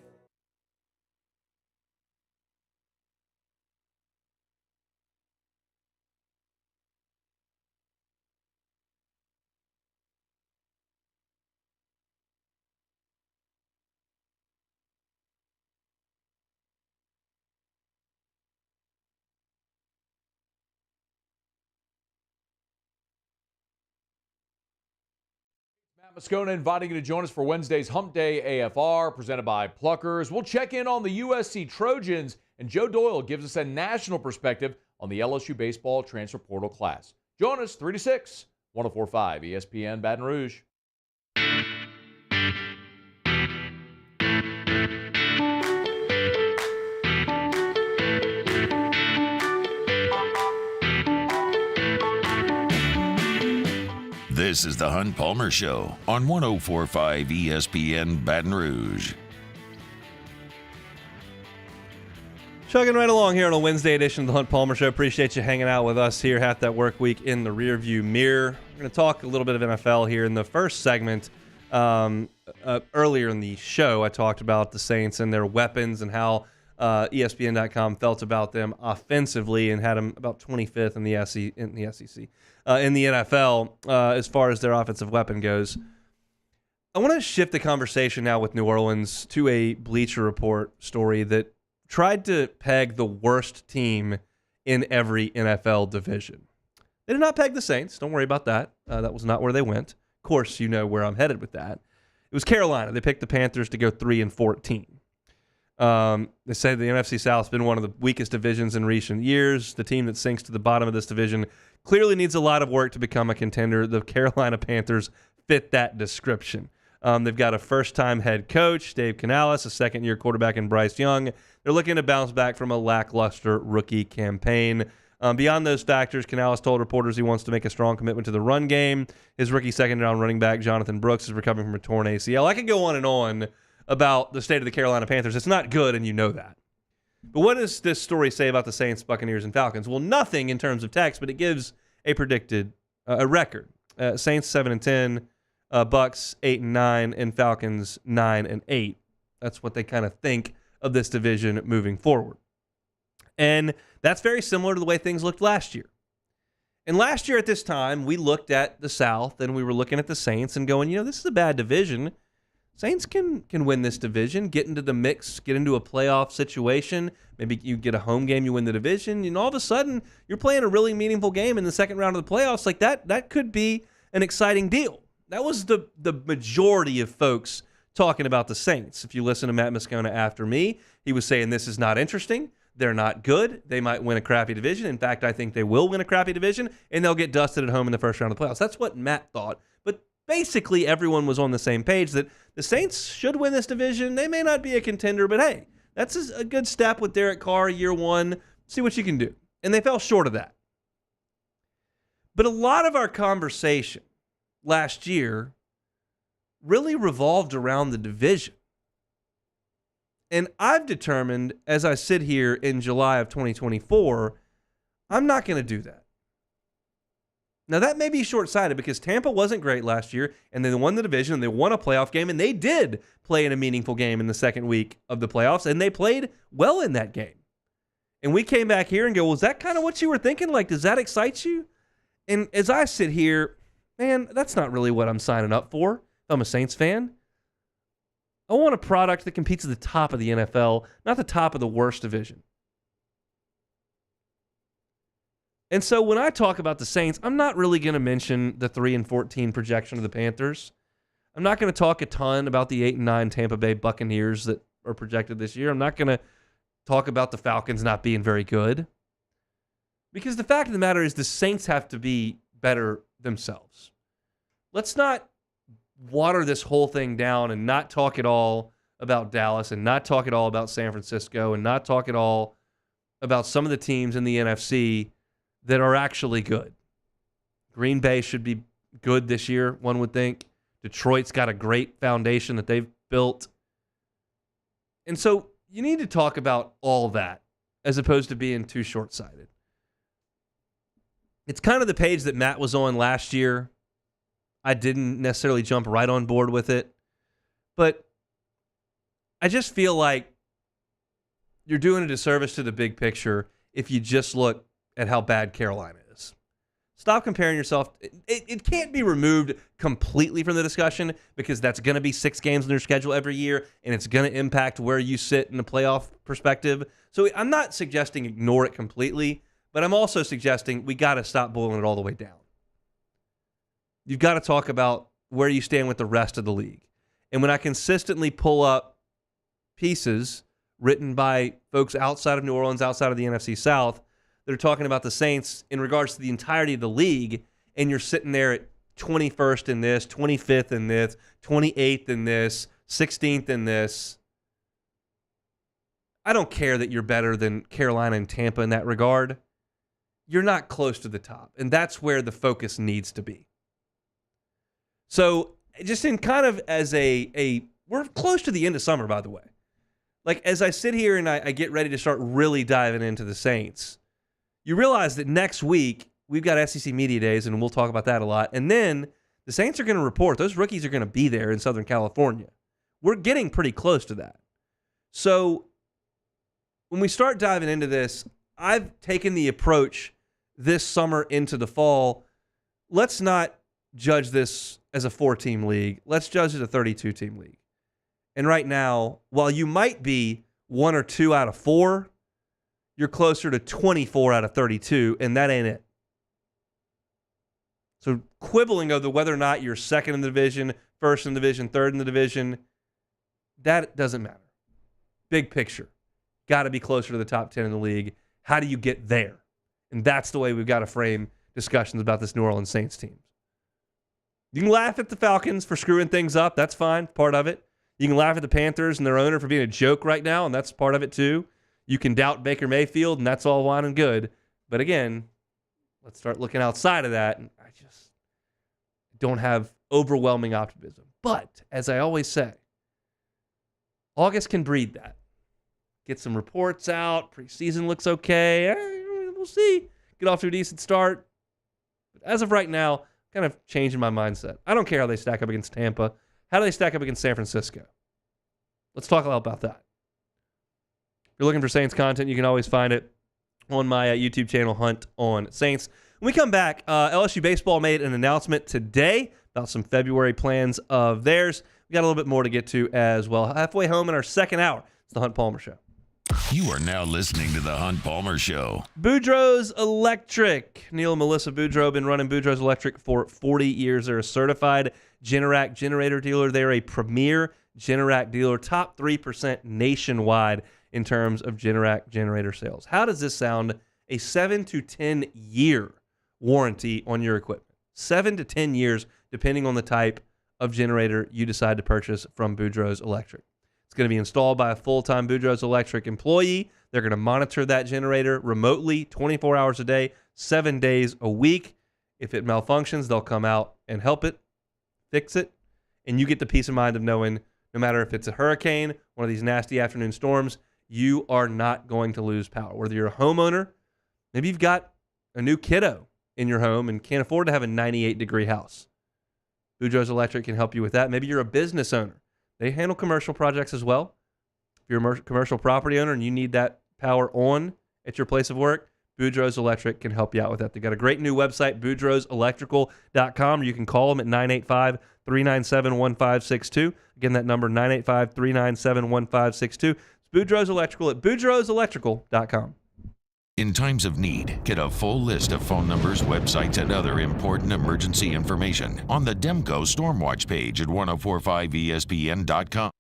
Moscona inviting you to join us for Wednesday's Hump Day AFR, presented by Pluckers. We'll check in on the USC Trojans, and Joe Doyle gives us a national perspective on the LSU baseball transfer portal class. Join us 3 to 6, 104.5 ESPN Baton Rouge. This is the Hunt Palmer Show on 104.5 ESPN Baton Rouge. Chugging right along here on a Wednesday edition of the Hunt Palmer Show. Appreciate you hanging out with us here, half that work week in the rearview mirror. We're going to talk a little bit of NFL here in the first segment. Earlier in the show, I talked about the Saints and their weapons and how ESPN.com felt about them offensively and had them about 25th in the SEC, in the NFL as far as their offensive weapon goes. I want to shift the conversation now with New Orleans to a Bleacher Report story that tried to peg the worst team in every NFL division. They did not peg the Saints. Don't worry about that. That was not where they went. Of course, you know where I'm headed with that. It was Carolina. They picked the Panthers to go 3-14. They say the NFC South has been one of the weakest divisions in recent years. The team that sinks to the bottom of this division clearly needs a lot of work to become a contender. The Carolina Panthers fit that description. They've got a first-time head coach, Dave Canales, a second-year quarterback in Bryce Young. They're looking to bounce back from a lackluster rookie campaign. Beyond those factors, Canales told reporters he wants to make a strong commitment to the run game. His rookie second-round running back, Jonathan Brooks, is recovering from a torn ACL. I could go on about the state of the Carolina Panthers. It's not good, and you know that. But what does this story say about the Saints, Buccaneers, and Falcons? Well, nothing in terms of text, but it gives a predicted a record. Saints 7-10, Bucks 8-9, and Falcons 9-8. That's what they kind of think of this division moving forward. And that's very similar to the way things looked last year. And last year at this time, we looked at the South and we were looking at the Saints and going, this is a bad division. Saints can win this division, get into the mix, get into a playoff situation. Maybe you get a home game, you win the division, and all of a sudden you're playing a really meaningful game in the second round of the playoffs. Like that could be an exciting deal. That was the majority of folks talking about the Saints. If you listen to Matt Moscona after me, he was saying this is not interesting. They're not good. They might win a crappy division. In fact, I think they will win a crappy division, and they'll get dusted at home in the first round of the playoffs. That's what Matt thought. But basically, everyone was on the same page that the Saints should win this division. They may not be a contender, but hey, that's a good step with Derek Carr year one. See what you can do. And they fell short of that. But a lot of our conversation last year really revolved around the division. And I've determined, as I sit here in July of 2024, I'm not going to do that. Now, that may be short-sighted because Tampa wasn't great last year, and they won the division, and they won a playoff game, and they did play in a meaningful game in the second week of the playoffs, and they played well in that game. And we came back here and go, well, is that kind of what you were thinking? Like, does that excite you? And as I sit here, man, that's not really what I'm signing up for. If I'm a Saints fan. I want a product that competes at the top of the NFL, not the top of the worst division. And so when I talk about the Saints, I'm not really going to mention the 3-14 projection of the Panthers. I'm not going to talk a ton about the 8-9 Tampa Bay Buccaneers that are projected this year. I'm not going to talk about the Falcons not being very good. Because the fact of the matter is the Saints have to be better themselves. Let's not water this whole thing down and not talk at all about Dallas and not talk at all about San Francisco and not talk at all about some of the teams in the NFC that are actually good. Green Bay should be good this year, one would think. Detroit's got a great foundation that they've built. And so you need to talk about all that as opposed to being too short-sighted. It's kind of the page that Matt was on last year. I didn't necessarily jump right on board with it, but I just feel like you're doing a disservice to the big picture if you just look at how bad Carolina is. Stop comparing yourself. It can't be removed completely from the discussion because that's going to be 6 games in their schedule every year, and it's going to impact where you sit in the playoff perspective. So I'm not suggesting ignore it completely, but I'm also suggesting we got to stop boiling it all the way down. You've got to talk about where you stand with the rest of the league. And when I consistently pull up pieces written by folks outside of New Orleans, outside of the NFC South, that are talking about the Saints in regards to the entirety of the league, and you're sitting there at 21st in this, 25th in this, 28th in this, 16th in this, I don't care that you're better than Carolina and Tampa in that regard. You're not close to the top, and that's where the focus needs to be. So just in kind of as we're close to the end of summer, by the way. like as I sit here and I get ready to start really diving into the Saints, you realize that next week we've got SEC Media Days, and we'll talk about that a lot. And then the Saints are going to report. Those rookies are going to be there in Southern California. We're getting pretty close to that. So when we start diving into this, I've taken the approach this summer into the fall. Let's not judge this as a 4-team league. Let's judge it a 32-team league. And right now, while you might be 1 or 2 out of 4, you're closer to 24 out of 32, and that ain't it. So quibbling over whether or not you're second in the division, first in the division, third in the division, that doesn't matter. Big picture. Got to be closer to the top 10 in the league. How do you get there? And that's the way we've got to frame discussions about this New Orleans Saints team. You can laugh at the Falcons for screwing things up. That's fine. Part of it. You can laugh at the Panthers and their owner for being a joke right now, and that's part of it too. You can doubt Baker Mayfield, and that's all fine and good. But again, let's start looking outside of that. And I just don't have overwhelming optimism. But as I always say, August can breed that. Get some reports out. Preseason looks okay. We'll see. Get off to a decent start. But as of right now, kind of changing my mindset. I don't care how they stack up against Tampa. How do they stack up against San Francisco? Let's talk a lot about that. If you're looking for Saints content, you can always find it on my YouTube channel, Hunt on Saints. When we come back, LSU baseball made an announcement today about some February plans of theirs. We got a little bit more to get to as well. Halfway home in our second hour. It's the Hunt Palmer Show. You are now listening to the Hunt Palmer Show. Boudreaux's Electric. Neil and Melissa Boudreaux have been running Boudreaux's Electric for 40 years. They're a certified Generac generator dealer. They're a premier Generac dealer, top 3% nationwide in terms of Generac generator sales. How does this sound? A 7 to 10 year warranty on your equipment. 7 to 10 years, depending on the type of generator you decide to purchase from Boudreaux's Electric. It's going to be installed by a full-time Boudreaux's Electric employee. They're going to monitor that generator remotely 24 hours a day, 7 days a week. If it malfunctions, they'll come out and help it, fix it, and you get the peace of mind of knowing no matter if it's a hurricane, one of these nasty afternoon storms, you are not going to lose power. Whether you're a homeowner, maybe you've got a new kiddo in your home and can't afford to have a 98-degree house. Boudreaux's Electric can help you with that. Maybe you're a business owner. They handle commercial projects as well. If you're a commercial property owner and you need that power on at your place of work, Boudreaux's Electric can help you out with that. They've got a great new website, boudreauxelectrical.com, or you can call them at 985-397-1562. Again, that number, 985-397-1562. It's Boudreaux's Electrical at boudreauxelectrical.com. In times of need, get a full list of phone numbers, websites, and other important emergency information on the Demco Stormwatch page at 1045ESPN.com.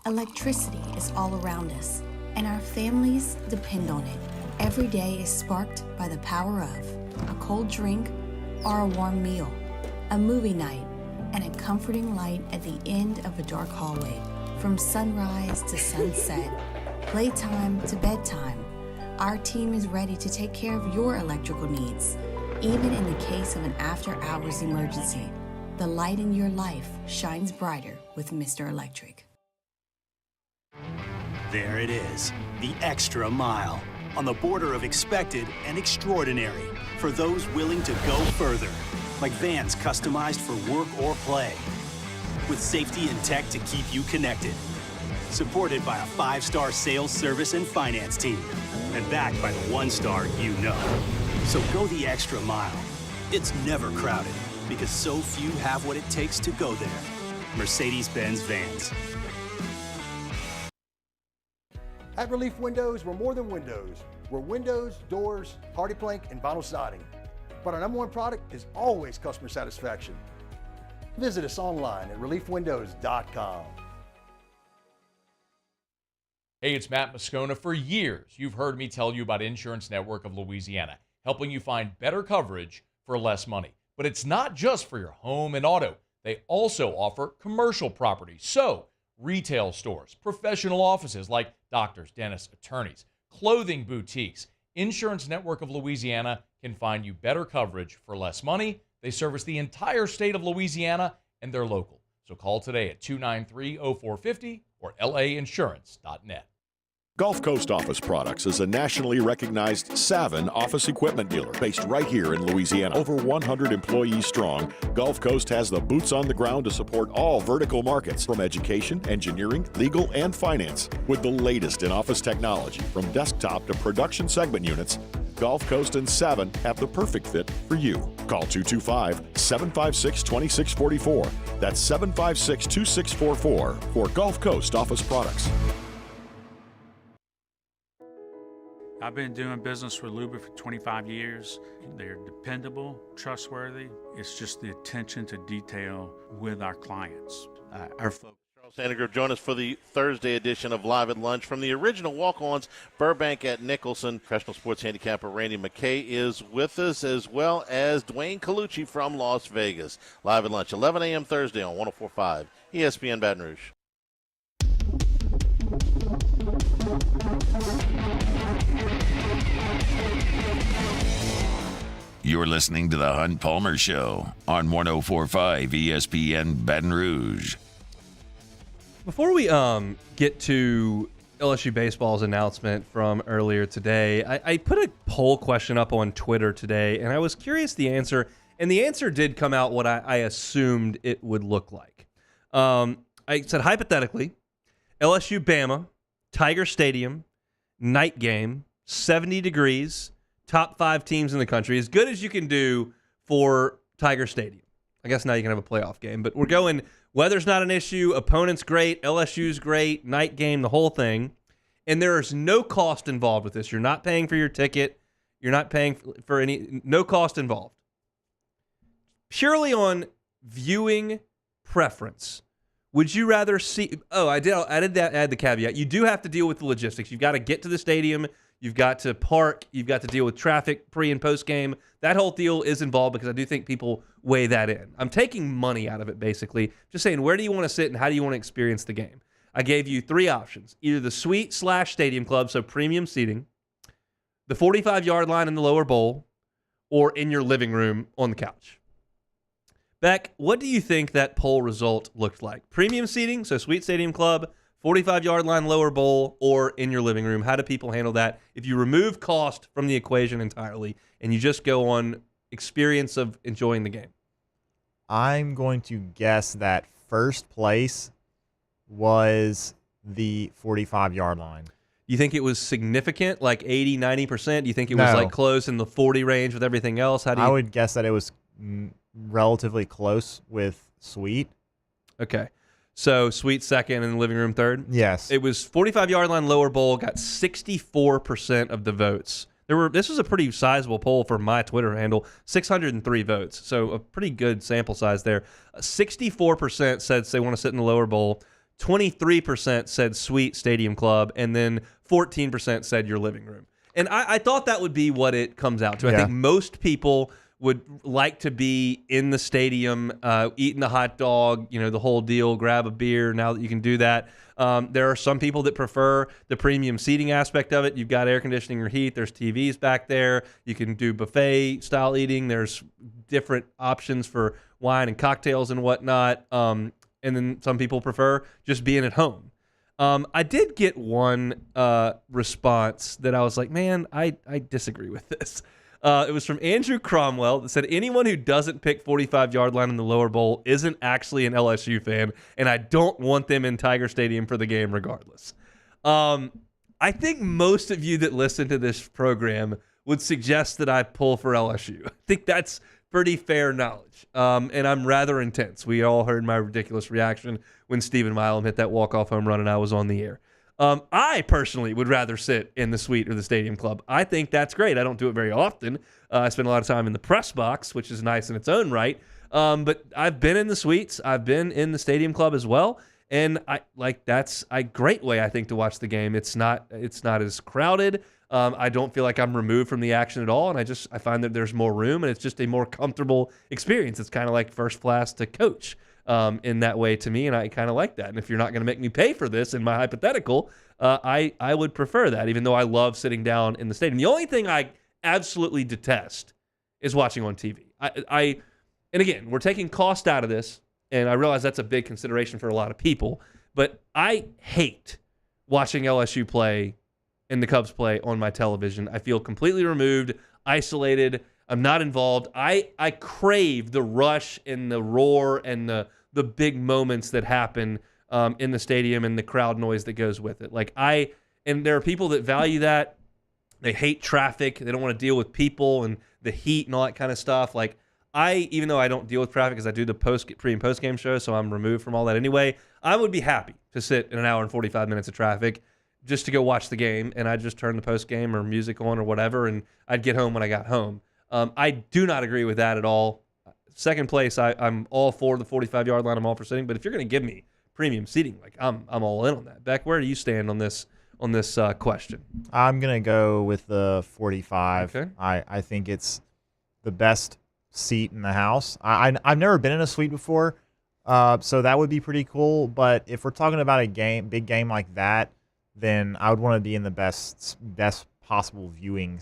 Electricity is all around us, and our families depend on it. Every day is sparked by the power of a cold drink or a warm meal, a movie night, and a comforting light at the end of a dark hallway. From sunrise to sunset, playtime to bedtime, our team is ready to take care of your electrical needs. Even in the case of an after-hours emergency, the light in your life shines brighter with Mr. Electric. There it is, the extra mile, on the border of expected and extraordinary, for those willing to go further, like vans customized for work or play, with safety and tech to keep you connected, supported by a 5-star sales, service, and finance team, and backed by the 1-star you know. So go the extra mile. It's never crowded, because so few have what it takes to go there. Mercedes-Benz Vans. At Relief Windows, we're more than windows. We're windows, doors, hardy plank, and vinyl siding. But our #1 product is always customer satisfaction. Visit us online at reliefwindows.com. Hey, it's Matt Moscona. For years, you've heard me tell you about Insurance Network of Louisiana, helping you find better coverage for less money. But it's not just for your home and auto. They also offer commercial property. So, retail stores, professional offices like doctors, dentists, attorneys, clothing boutiques. Insurance Network of Louisiana can find you better coverage for less money. They service the entire state of Louisiana, and they're local. So call today at 293-0450 or lainsurance.net. Gulf Coast Office Products is a nationally recognized Savin office equipment dealer based right here in Louisiana. Over 100 employees strong, Gulf Coast has the boots on the ground to support all vertical markets, from education, engineering, legal, and finance. With the latest in office technology, from desktop to production segment units, Gulf Coast and Savin have the perfect fit for you. Call 225-756-2644. That's 756-2644 for Gulf Coast Office Products. I've been doing business with Luba for 25 years. They're dependable, trustworthy. It's just the attention to detail with our clients. Our folks. Charles Sandigrove, join us for the Thursday edition of Live at Lunch from the original Walk-Ons, Burbank at Nicholson. Professional sports handicapper Randy McKay is with us, as well as Dwayne Colucci from Las Vegas. Live at Lunch, 11 a.m. Thursday on 104.5 ESPN Baton Rouge. You're listening to the Hunt Palmer Show on 104.5 ESPN Baton Rouge. Before we get to LSU baseball's announcement from earlier today, I put a poll question up on Twitter today, and I was curious the answer, and the answer did come out what I assumed it would look like. I said, hypothetically, LSU Bama, Tiger Stadium, night game, 70 degrees, top 5 teams in the country, as good as you can do for Tiger Stadium. I guess now you can have a playoff game, but we're going, weather's not an issue, opponent's great, LSU's great, night game, the whole thing, and there is no cost involved with this. You're not paying for your ticket. You're not paying for no cost involved. Purely on viewing preference. Would you rather see, I did add the caveat. You do have to deal with the logistics. You've got to get to the stadium. You've got to park. You've got to deal with traffic pre- and post-game. That whole deal is involved because I do think people weigh that in. I'm taking money out of it, basically. Just saying, where do you want to sit and how do you want to experience the game? I gave you 3 options. Either the suite/stadium club, so premium seating, the 45-yard line in the lower bowl, or in your living room on the couch. Beck, what do you think that poll result looked like? Premium seating, so suite stadium club, 45-yard line lower bowl, or in your living room? How do people handle that if you remove cost from the equation entirely and you just go on experience of enjoying the game? I'm going to guess that first place was the 45-yard line. You think it was significant, like 80, 90%? Do you think it was like close in the 40 range with everything else? I would guess that it was relatively close with suite. Okay. So suite second and living room third? Yes. It was 45-yard line lower bowl, got 64% of the votes. This was a pretty sizable poll for my Twitter handle, 603 votes. So a pretty good sample size there. 64% said they want to sit in the lower bowl. 23% said suite stadium club, and then 14% said your living room. And I thought that would be what it comes out to. Yeah. I think most people would like to be in the stadium, eating a hot dog, the whole deal, grab a beer now that you can do that. There are some people that prefer the premium seating aspect of it. You've got air conditioning or heat. There's TVs back there. You can do buffet style eating. There's different options for wine and cocktails and whatnot. And then some people prefer just being at home. I did get one response that I was like, man, I disagree with this. It was from Andrew Cromwell that said, anyone who doesn't pick 45-yard line in the lower bowl isn't actually an LSU fan, and I don't want them in Tiger Stadium for the game regardless. I think most of you that listen to this program would suggest that I pull for LSU. I think that's pretty fair knowledge, and I'm rather intense. We all heard my ridiculous reaction when Stephen Milam hit that walk-off home run and I was on the air. I personally would rather sit in the suite or the stadium club. I think that's great. I don't do it very often. I spend a lot of time in the press box, which is nice in its own right. But I've been in the suites. I've been in the stadium club as well. And that's a great way, I think, to watch the game. It's not as crowded. I don't feel like I'm removed from the action at all, and I find that there's more room, and it's just a more comfortable experience. It's kind of like first class to coach in that way to me, and I kind of like that. And if you're not going to make me pay for this in my hypothetical, I would prefer that, even though I love sitting down in the stadium. The only thing I absolutely detest is watching on TV. And again, we're taking cost out of this, and I realize that's a big consideration for a lot of people, but I hate watching LSU play and the Cubs play on my television. I feel completely removed, isolated. I'm not involved. I crave the rush and the roar and the big moments that happen in the stadium and the crowd noise that goes with it. And there are people that value that. They hate traffic. They don't want to deal with people and the heat and all that kind of stuff. Even though I don't deal with traffic because I do the pre and post game show, so I'm removed from all that anyway, I would be happy to sit in an hour and 45 minutes of traffic just to go watch the game, and I'd just turn the post game or music on or whatever, and I'd get home when I got home. I do not agree with that at all. Second place, I'm all for the 45-yard line. I'm all for sitting, but if you're going to give me premium seating, I'm all in on that. Beck, where do you stand on this question? I'm gonna go with the 45. Okay. I think it's the best seat in the house. I've never been in a suite before, so that would be pretty cool. But if we're talking about a big game like that, then I would want to be in the best possible viewing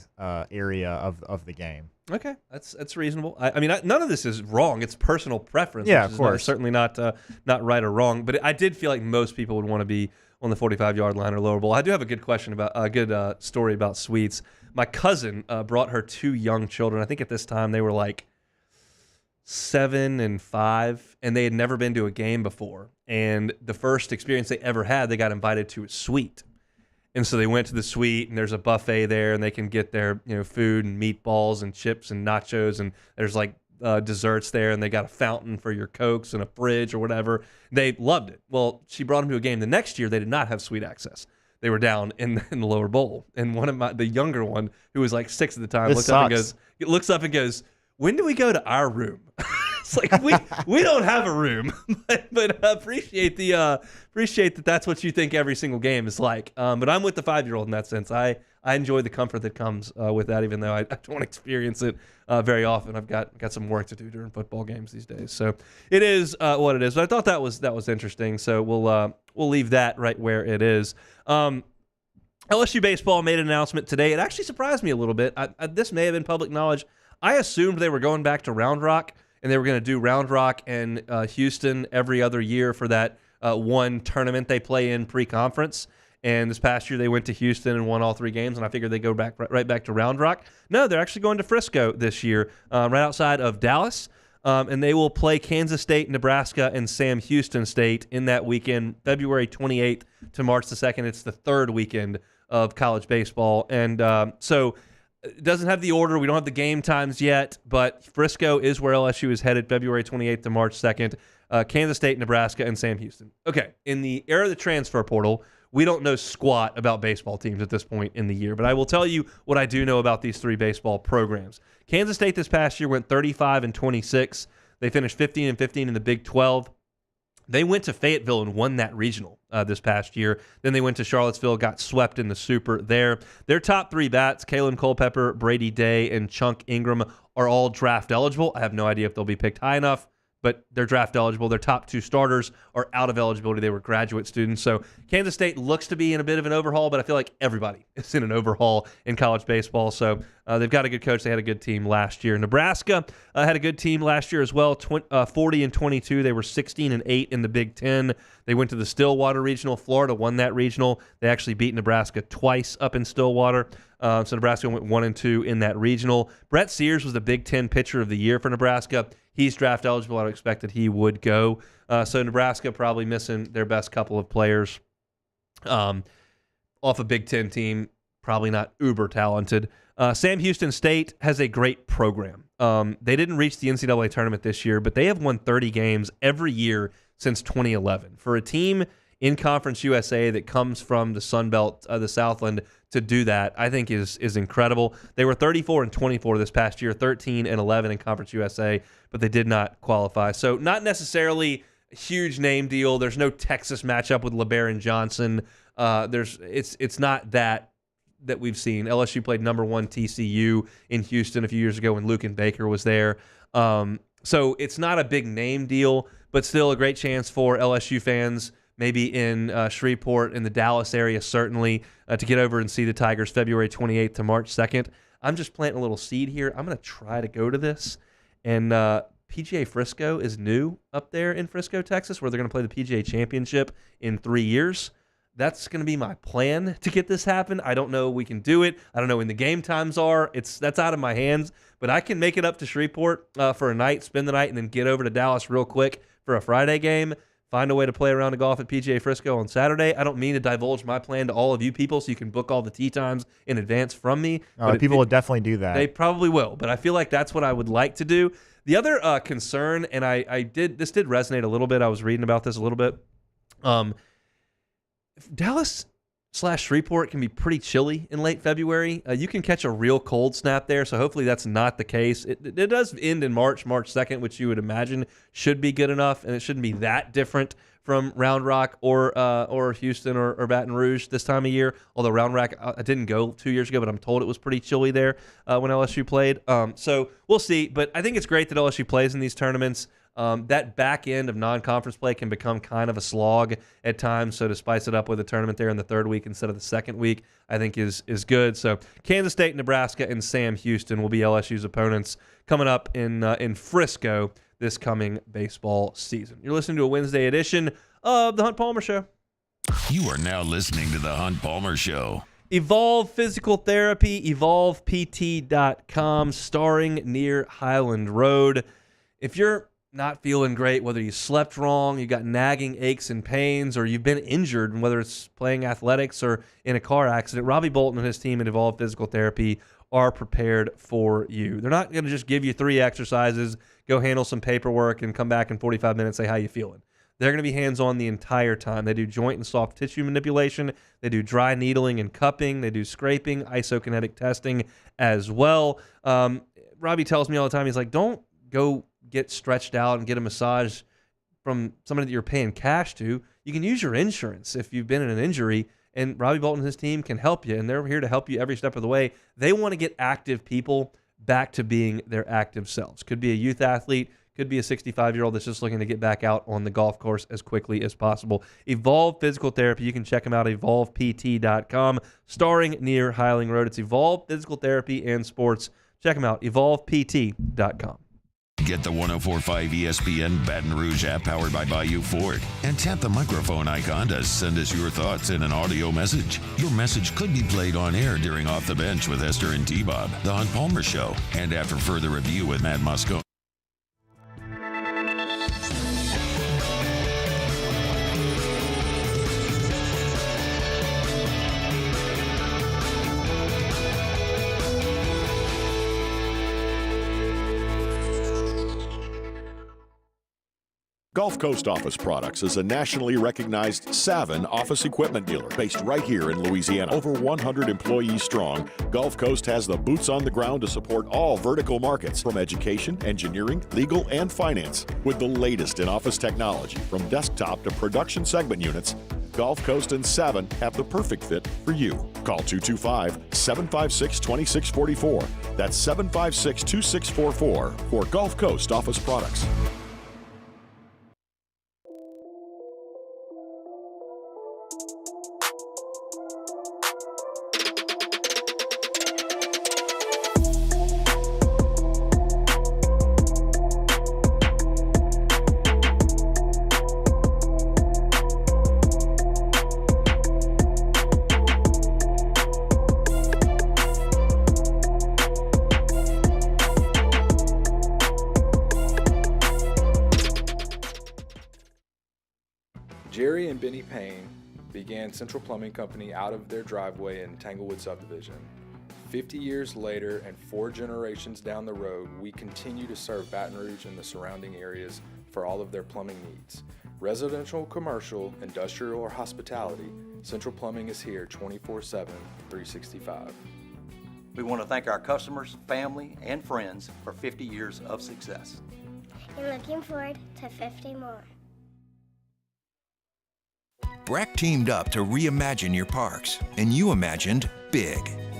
area of the game. Okay, that's reasonable. I mean, none of this is wrong. It's personal preference. Yeah, which of course. Certainly not right or wrong. But I did feel like most people would want to be on the 45-yard line or lower bowl. I do have a good story about suites. My cousin brought her 2 young children. I think at this time they were like 7 and 5, and they had never been to a game before. And the first experience they ever had, they got invited to a suite. And so they went to the suite, and there's a buffet there, and they can get their food and meatballs and chips and nachos, and there's desserts there, and they got a fountain for your Cokes and a fridge or whatever. They loved it. Well, she brought them to a game the next year. They did not have suite access. They were down in the lower bowl. And the younger one, who was like 6 at the time, looks up and goes, when do we go to our room? It's like we don't have a room, but appreciate that that's what you think every single game is like. But I'm with the 5-year-old in that sense. I enjoy the comfort that comes with that, even though I don't experience it very often. I've got some work to do during football games these days, so it is what it is. But I thought that was interesting, so we'll leave that right where it is. LSU baseball made an announcement today. It actually surprised me a little bit. This may have been public knowledge. I assumed they were going back to Round Rock, and they were going to do Round Rock and Houston every other year for that one tournament they play in pre-conference. And this past year they went to Houston and won all 3 games, and I figured they'd go right back to Round Rock. No, they're actually going to Frisco this year, right outside of Dallas, and they will play Kansas State, Nebraska, and Sam Houston State in that weekend, February 28th to March the 2nd. It's the 3rd weekend of college baseball, and so it doesn't have the order. We don't have the game times yet, but Frisco is where LSU is headed, February 28th to March 2nd. Kansas State, Nebraska, and Sam Houston. Okay, in the era of the transfer portal, we don't know squat about baseball teams at this point in the year, but I will tell you what I do know about these 3 baseball programs. Kansas State this past year went 35-26. They finished 15-15 in the Big 12. They went to Fayetteville and won that regional this past year. Then they went to Charlottesville, got swept in the Super there. Their top 3 bats, Kalen Culpepper, Brady Day, and Chunk Ingram, are all draft eligible. I have no idea if they'll be picked high enough, but they're draft eligible. Their top 2 starters are out of eligibility. They were graduate students. So Kansas State looks to be in a bit of an overhaul, but I feel like everybody is in an overhaul in college baseball. So they've got a good coach. They had a good team last year. Nebraska had a good team last year as well, 40-22. They were 16-8 in the Big Ten. They went to the Stillwater Regional. Florida won that regional. They actually beat Nebraska twice up in Stillwater. So Nebraska went 1-2 in that regional. Brett Sears was the Big Ten Pitcher of the Year for Nebraska. He's draft eligible. I expected he would go. So Nebraska probably missing their best couple of players off a Big Ten team. Probably not uber talented. Sam Houston State has a great program. They didn't reach the NCAA tournament this year, but they have won 30 games every year since 2011. For a team in Conference USA that comes from the Sun Belt, the Southland, to do that, I think is incredible. They were 34-24 this past year, 13-11 in Conference USA, but they did not qualify. So not necessarily huge name deal. There's no Texas matchup with LeBaron Johnson. It's not that we've seen. LSU played number 1 TCU in Houston a few years ago when Luke and Baker was there. So it's not a big name deal, but still a great chance for LSU fans, maybe in Shreveport, in the Dallas area, certainly, to get over and see the Tigers February 28th to March 2nd. I'm just planting a little seed here. I'm going to try to go to this. And PGA Frisco is new up there in Frisco, Texas, where they're going to play the PGA Championship in 3 years. That's going to be my plan to get this happen. I don't know we can do it. I don't know when the game times are. That's out of my hands. But I can make it up to Shreveport for a night, spend the night, and then get over to Dallas real quick for a Friday game. Find a way to play a round of golf at PGA Frisco on Saturday. I don't mean to divulge my plan to all of you people so you can book all the tee times in advance from me. People will definitely do that. They probably will, but I feel like that's what I would like to do. The other concern, and this did resonate a little bit. I was reading about this a little bit. Dallas/Shreveport can be pretty chilly in late February. You can catch a real cold snap there, so hopefully that's not the case. It does end in March 2nd, which you would imagine should be good enough, and it shouldn't be that different from Round Rock or Houston or Baton Rouge this time of year. Although Round Rock, I didn't go 2 years ago, but I'm told it was pretty chilly there when LSU played. So we'll see, but I think it's great that LSU plays in these tournaments. That back end of non-conference play can become kind of a slog at times, so to spice it up with a tournament there in the third week instead of the second week, I think is good. So Kansas State, Nebraska, and Sam Houston will be LSU's opponents coming up in Frisco this coming baseball season. You're listening to a Wednesday edition of The Hunt Palmer Show. You are now listening to The Hunt Palmer Show. Evolve Physical Therapy, EvolvePT.com, starring near Highland Road. If you're not feeling great, whether you slept wrong, you got nagging aches and pains, or you've been injured, and whether it's playing athletics or in a car accident, Robbie Bolton and his team at Evolve Physical Therapy are prepared for you. They're not going to just give you 3 exercises, go handle some paperwork, and come back in 45 minutes and say, how you feeling? They're going to be hands-on the entire time. They do joint and soft tissue manipulation. They do dry needling and cupping. They do scraping, isokinetic testing as well. Robbie tells me all the time, he's like, don't go get stretched out and get a massage from somebody that you're paying cash to. You can use your insurance if you've been in an injury, and Robbie Bolton and his team can help you, and they're here to help you every step of the way. They want to get active people back to being their active selves. Could be a youth athlete, could be a 65-year-old that's just looking to get back out on the golf course as quickly as possible. Evolve Physical Therapy. You can check them out at EvolvePT.com, starring near Highland Road. It's Evolve Physical Therapy and Sports. Check them out, EvolvePT.com. Get the 104.5 ESPN Baton Rouge app powered by Bayou Ford and tap the microphone icon to send us your thoughts in an audio message. Your message could be played on air during Off the Bench with Esther and T-Bob, The Hunt Palmer Show, and after further review with Matt Moscone. Gulf Coast Office Products is a nationally recognized Savin office equipment dealer based right here in Louisiana. Over 100 employees strong, Gulf Coast has the boots on the ground to support all vertical markets, from education, engineering, legal, and finance. With the latest in office technology, from desktop to production segment units, Gulf Coast and Savin have the perfect fit for you. Call 225-756-2644. That's 756-2644 for Gulf Coast Office Products. Jerry and Benny Payne began Central Plumbing Company out of their driveway in Tanglewood subdivision. 50 years later and 4 generations down the road, we continue to serve Baton Rouge and the surrounding areas for all of their plumbing needs. Residential, commercial, industrial, or hospitality, Central Plumbing is here 24/7, 365. We want to thank our customers, family, and friends for 50 years of success. And looking forward to 50 more. Breck teamed up to reimagine your parks, and you imagined big.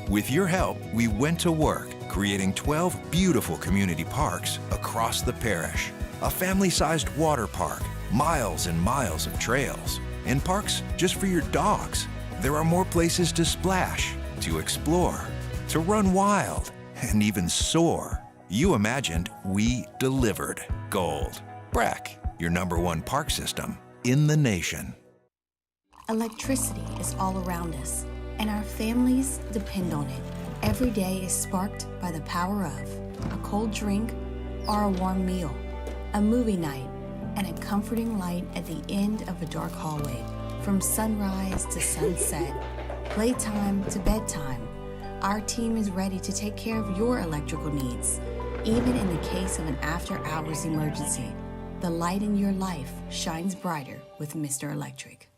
With your help, we went to work, creating 12 beautiful community parks across the parish. A family-sized water park, miles and miles of trails, and parks just for your dogs. There are more places to splash, to explore, to run wild, and even soar. You imagined, we delivered gold. Breck, your #1 park system in the nation. Electricity is all around us, and our families depend on it. Every day is sparked by the power of a cold drink or a warm meal, a movie night, and a comforting light at the end of a dark hallway. From sunrise to sunset, playtime to bedtime, our team is ready to take care of your electrical needs. Even in the case of an after-hours emergency, the light in your life shines brighter with Mr. Electric.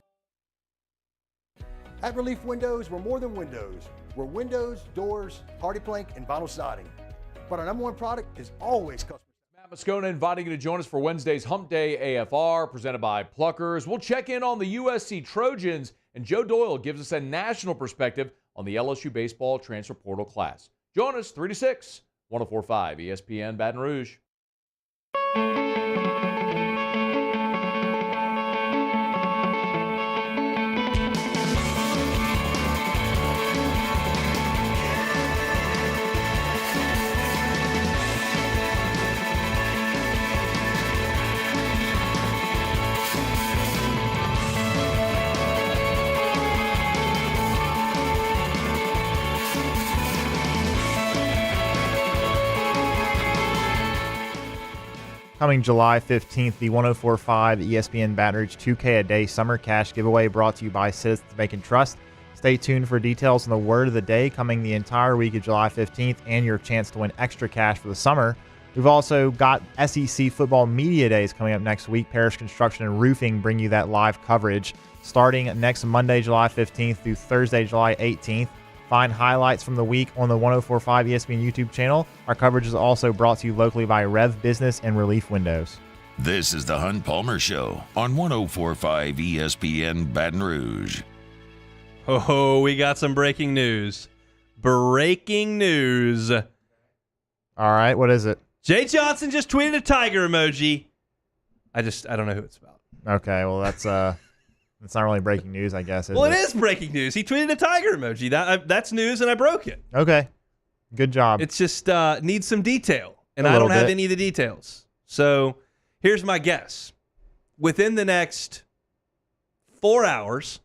At Relief Windows, we're more than windows. We're windows, doors, party plank, and vinyl siding. But our #1 product is always customer. Matt Moscona inviting you to join us for Wednesday's Hump Day AFR, presented by Pluckers. We'll check in on the USC Trojans, and Joe Doyle gives us a national perspective on the LSU baseball transfer portal class. Join us 3 to 6, 104.5 ESPN Baton Rouge. Coming July 15th, the 104.5 ESPN Baton Rouge 2K a Day Summer Cash Giveaway brought to you by Citizens Bank and Trust. Stay tuned for details on the word of the day coming the entire week of July 15th and your chance to win extra cash for the summer. We've also got SEC Football Media Days coming up next week. Parish Construction and Roofing bring you that live coverage starting next Monday, July 15th through Thursday, July 18th. Find highlights from the week on the 104.5 ESPN YouTube channel. Our coverage is also brought to you locally by Rev Business and Relief Windows. This is the Hunt Palmer Show on 104.5 ESPN Baton Rouge. Oh, we got some breaking news. Breaking news. All right, what is it? Jay Johnson just tweeted a tiger emoji. I don't know who it's about. Okay, well, that's not really breaking news, I guess. Well, it is breaking news. He tweeted a tiger emoji. That's news, and I broke it. Okay. Good job. It's just needs some detail, and I don't have any of the details. So here's my guess. Within the next 4 hours,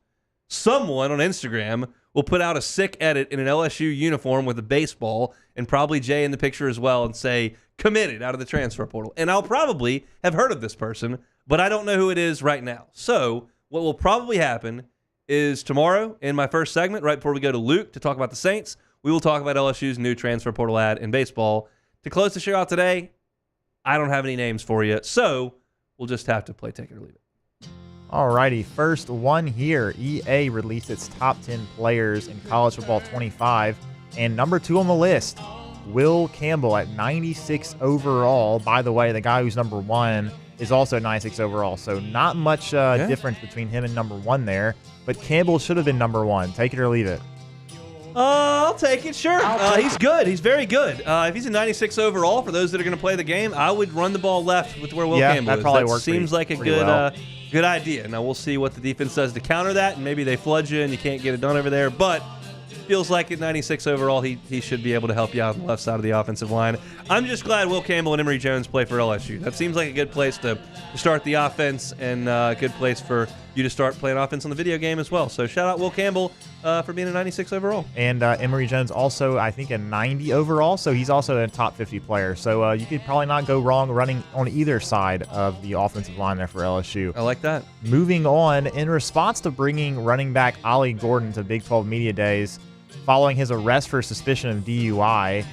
someone on Instagram will put out a sick edit in an LSU uniform with a baseball, and probably Jay in the picture as well, and say, committed out of the transfer portal. And I'll probably have heard of this person, but I don't know who it is right now. So what will probably happen is tomorrow in my first segment, right before we go to Luke to talk about the Saints, we will talk about LSU's new transfer portal ad in baseball. To close the show out today, I don't have any names for you, so we'll just have to play take it or leave it. All righty, first one here. EA released its top 10 players in college football 25, and number 2 on the list, Will Campbell at 96 overall. By the way, the guy who's number 1 is also 96 overall, so not much difference between him and number 1 there. But Campbell should have been number 1. Take it or leave it. I'll take it, sure. He's good. He's very good. If he's a 96 overall, for those that are going to play the game, I would run the ball left with where Will Campbell is. Probably that seems like a good idea. Now, we'll see what the defense does to counter that, and maybe they flood you and you can't get it done over there. But feels like at 96 overall, he should be able to help you out on the left side of the offensive line. I'm just glad Will Campbell and Emory Jones play for LSU. That seems like a good place to start the offense, and a good place for you to start playing offense on the video game as well. So shout out Will Campbell for being a 96 overall. And Emory Jones also, I think, a 90 overall, so he's also a top 50 player. So you could probably not go wrong running on either side of the offensive line there for LSU. I like that. Moving on, in response to bringing running back Ollie Gordon to Big 12 Media Days, following his arrest for suspicion of DUI,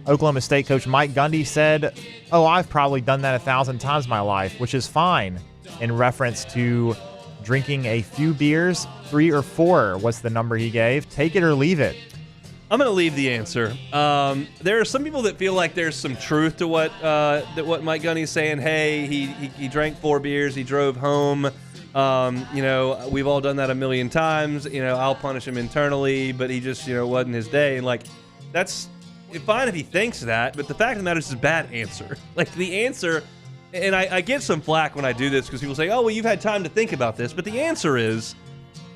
Oklahoma State coach Mike Gundy said, I've probably done that 1,000 times in my life, which is fine, in reference to drinking a few beers. 3 or 4 was the number he gave. Take it or leave it. I'm going to leave the answer. There are some people that feel like there's some truth to what Mike Gundy's saying. Hey, he drank 4 beers, he drove home. We've all done that a million times. I'll punish him internally, but he just, wasn't his day. And that's fine if he thinks that, but the fact of the matter is it's a bad answer. The answer, and I get some flack when I do this because people say, oh, well, you've had time to think about this. But the answer is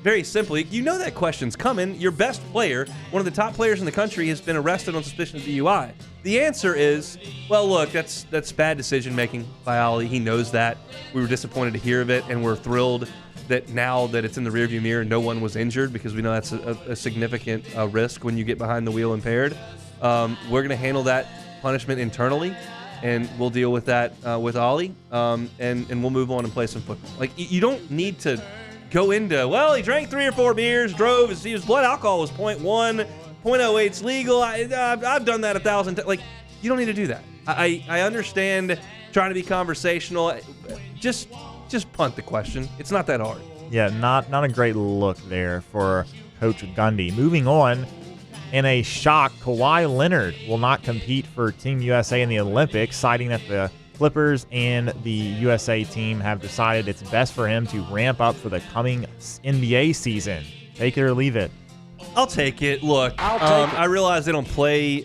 very simply, that question's coming. Your best player, one of the top players in the country, has been arrested on suspicion of DUI. The answer is, well, look, that's bad decision-making by Ollie. He knows that. We were disappointed to hear of it, and we're thrilled that now that it's in the rearview mirror, no one was injured because we know that's a significant risk when you get behind the wheel impaired. We're going to handle that punishment internally, and we'll deal with that with Ollie, and we'll move on and play some football. You don't need to go into, well, he drank 3 or 4 beers, drove, his blood alcohol was 0.1, 0.08's legal. I've done that 1,000 times. You don't need to do that. I understand trying to be conversational. Just punt the question. It's not that hard. Yeah, not a great look there for Coach Gundy. Moving on, in a shock, Kawhi Leonard will not compete for Team USA in the Olympics, citing that the Clippers and the USA team have decided it's best for him to ramp up for the coming NBA season. Take it or leave it. I'll take it. Look, I realize they don't play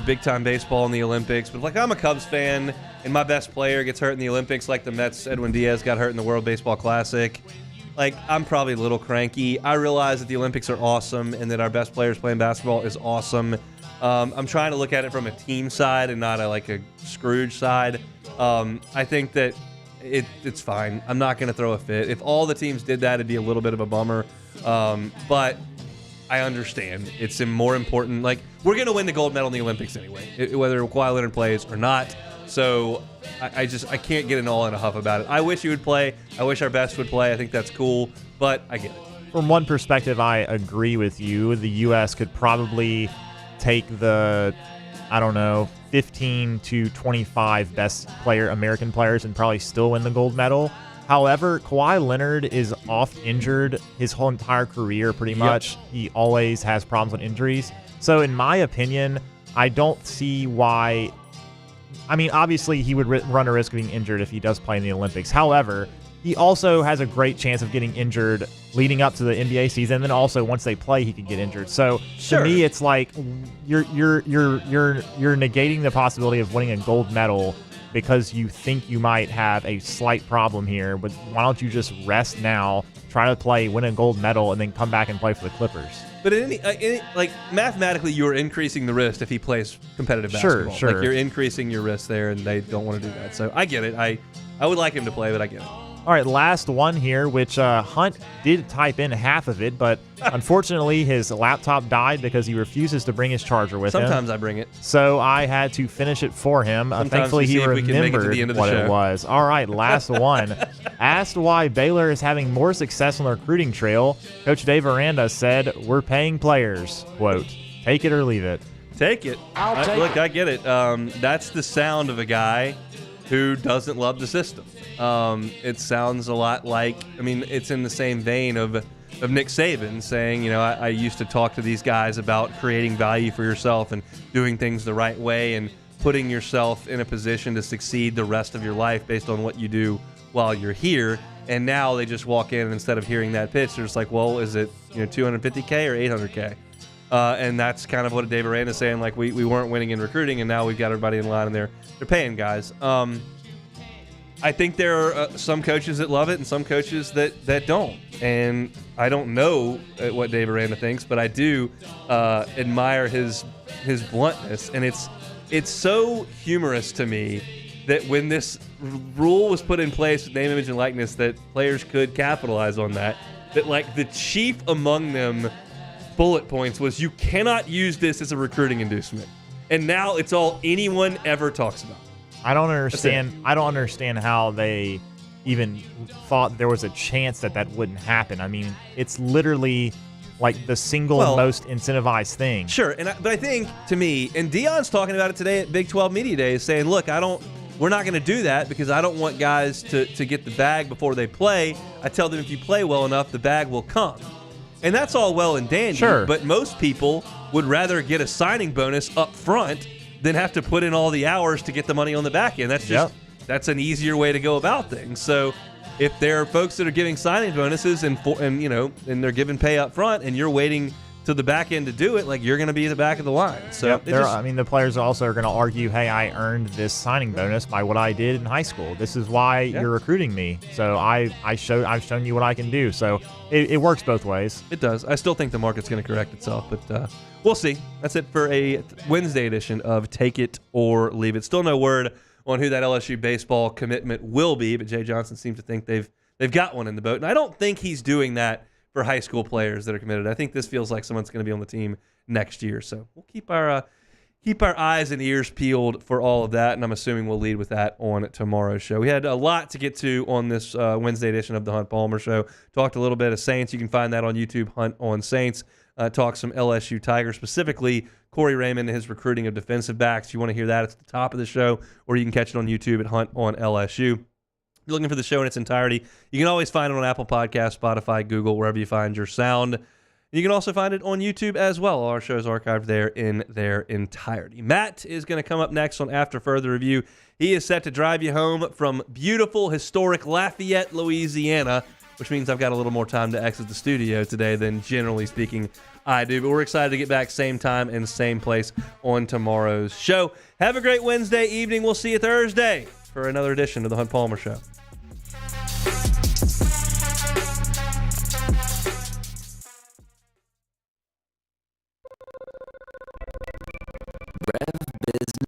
big-time baseball in the Olympics, but I'm a Cubs fan, and my best player gets hurt in the Olympics like the Mets' Edwin Diaz got hurt in the World Baseball Classic. I'm probably a little cranky. I realize that the Olympics are awesome and that our best players playing basketball is awesome. I'm trying to look at it from a team side and not a Scrooge side. I think that it's fine. I'm not going to throw a fit. If all the teams did that, it'd be a little bit of a bummer. But I understand. It's more important. We're going to win the gold medal in the Olympics anyway, whether Kawhi Leonard plays or not. So I can't get all in a huff about it. I wish he would play. I wish our best would play. I think that's cool, but I get it. From one perspective, I agree with you. The U.S. could probably take the, 15 to 25 best American players and probably still win the gold medal. However, Kawhi Leonard is oft injured his whole entire career pretty much. Yep. He always has problems with injuries. So in my opinion, I don't see why. Obviously he would run a risk of being injured if he does play in the Olympics. However, he also has a great chance of getting injured leading up to the NBA season. And then also once they play, he could get injured. So to me, it's you're negating the possibility of winning a gold medal because you think you might have a slight problem here. But why don't you just rest now, try to play, win a gold medal, and then come back and play for the Clippers? But mathematically, you're increasing the risk if he plays competitive basketball. Sure. You're increasing your risk there, and they don't want to do that. So I get it. I would like him to play, but I get it. All right, last one here, which Hunt did type in half of it, but unfortunately his laptop died because he refuses to bring his charger with him. Sometimes I bring it. So I had to finish it for him. Thankfully, he remembered what it was. All right, last one. Asked why Baylor is having more success on the recruiting trail, Coach Dave Aranda said, "We're paying players." Quote, take it or leave it. Take it. Look, I get it. That's the sound of a guy who doesn't love the system. It sounds a lot like, it's in the same vein of Nick Saban saying, I used to talk to these guys about creating value for yourself and doing things the right way and putting yourself in a position to succeed the rest of your life based on what you do while you're here. And now they just walk in and instead of hearing that pitch, they're just like, well, is it $250K or $800K? And that's kind of what Dave Aranda is saying. We weren't winning in recruiting, and now we've got everybody in line, and they're paying guys. I think there are some coaches that love it and some coaches that don't. And I don't know what Dave Aranda thinks, but I do admire his bluntness. And it's so humorous to me that when this rule was put in place with name, image, and likeness, that players could capitalize on that the chief among them bullet points was you cannot use this as a recruiting inducement. And now it's all anyone ever talks about. I don't understand how they even thought there was a chance that wouldn't happen. It's literally the single most incentivized thing. Sure, but I think, to me, and Deion's talking about it today at Big 12 Media Days, saying, look, we're not going to do that because I don't want guys to get the bag before they play. I tell them if you play well enough, the bag will come. And that's all well and dandy, sure. But most people would rather get a signing bonus up front than have to put in all the hours to get the money on the back end. That's just that's an easier way to go about things. So if there are folks that are giving signing bonuses and they're giving pay up front, and you're waiting to the back end to do it, like, you're going to be at the back of the line. So the players also are going to argue, hey, I earned this signing bonus by what I did in high school. This is why you're recruiting me. So I've shown you what I can do. So it works both ways. It does. I still think the market's going to correct itself, but we'll see. That's it for a Wednesday edition of Take It or Leave It. Still no word on who that LSU baseball commitment will be, but Jay Johnson seems to think they've got one in the boat, and I don't think he's doing that for high school players that are committed. I think this feels like someone's going to be on the team next year. So we'll keep our eyes and ears peeled for all of that, and I'm assuming we'll lead with that on tomorrow's show. We had a lot to get to on this Wednesday edition of the Hunt Palmer Show. Talked a little bit of Saints. You can find that on YouTube, Hunt on Saints. Talk some LSU Tigers, specifically Corey Raymond and his recruiting of defensive backs. If you want to hear that, it's at the top of the show, or you can catch it on YouTube at Hunt on LSU. If you're looking for the show in its entirety, you can always find it on Apple Podcasts, Spotify, Google, wherever you find your sound. You can also find it on YouTube as well. All our shows archived there in their entirety. Matt is going to come up next on After Further Review. He is set to drive you home from beautiful, historic Lafayette, Louisiana, which means I've got a little more time to exit the studio today than, generally speaking, I do. But we're excited to get back same time and same place on tomorrow's show. Have a great Wednesday evening. We'll see you Thursday for another edition of the Hunt Palmer Show. Business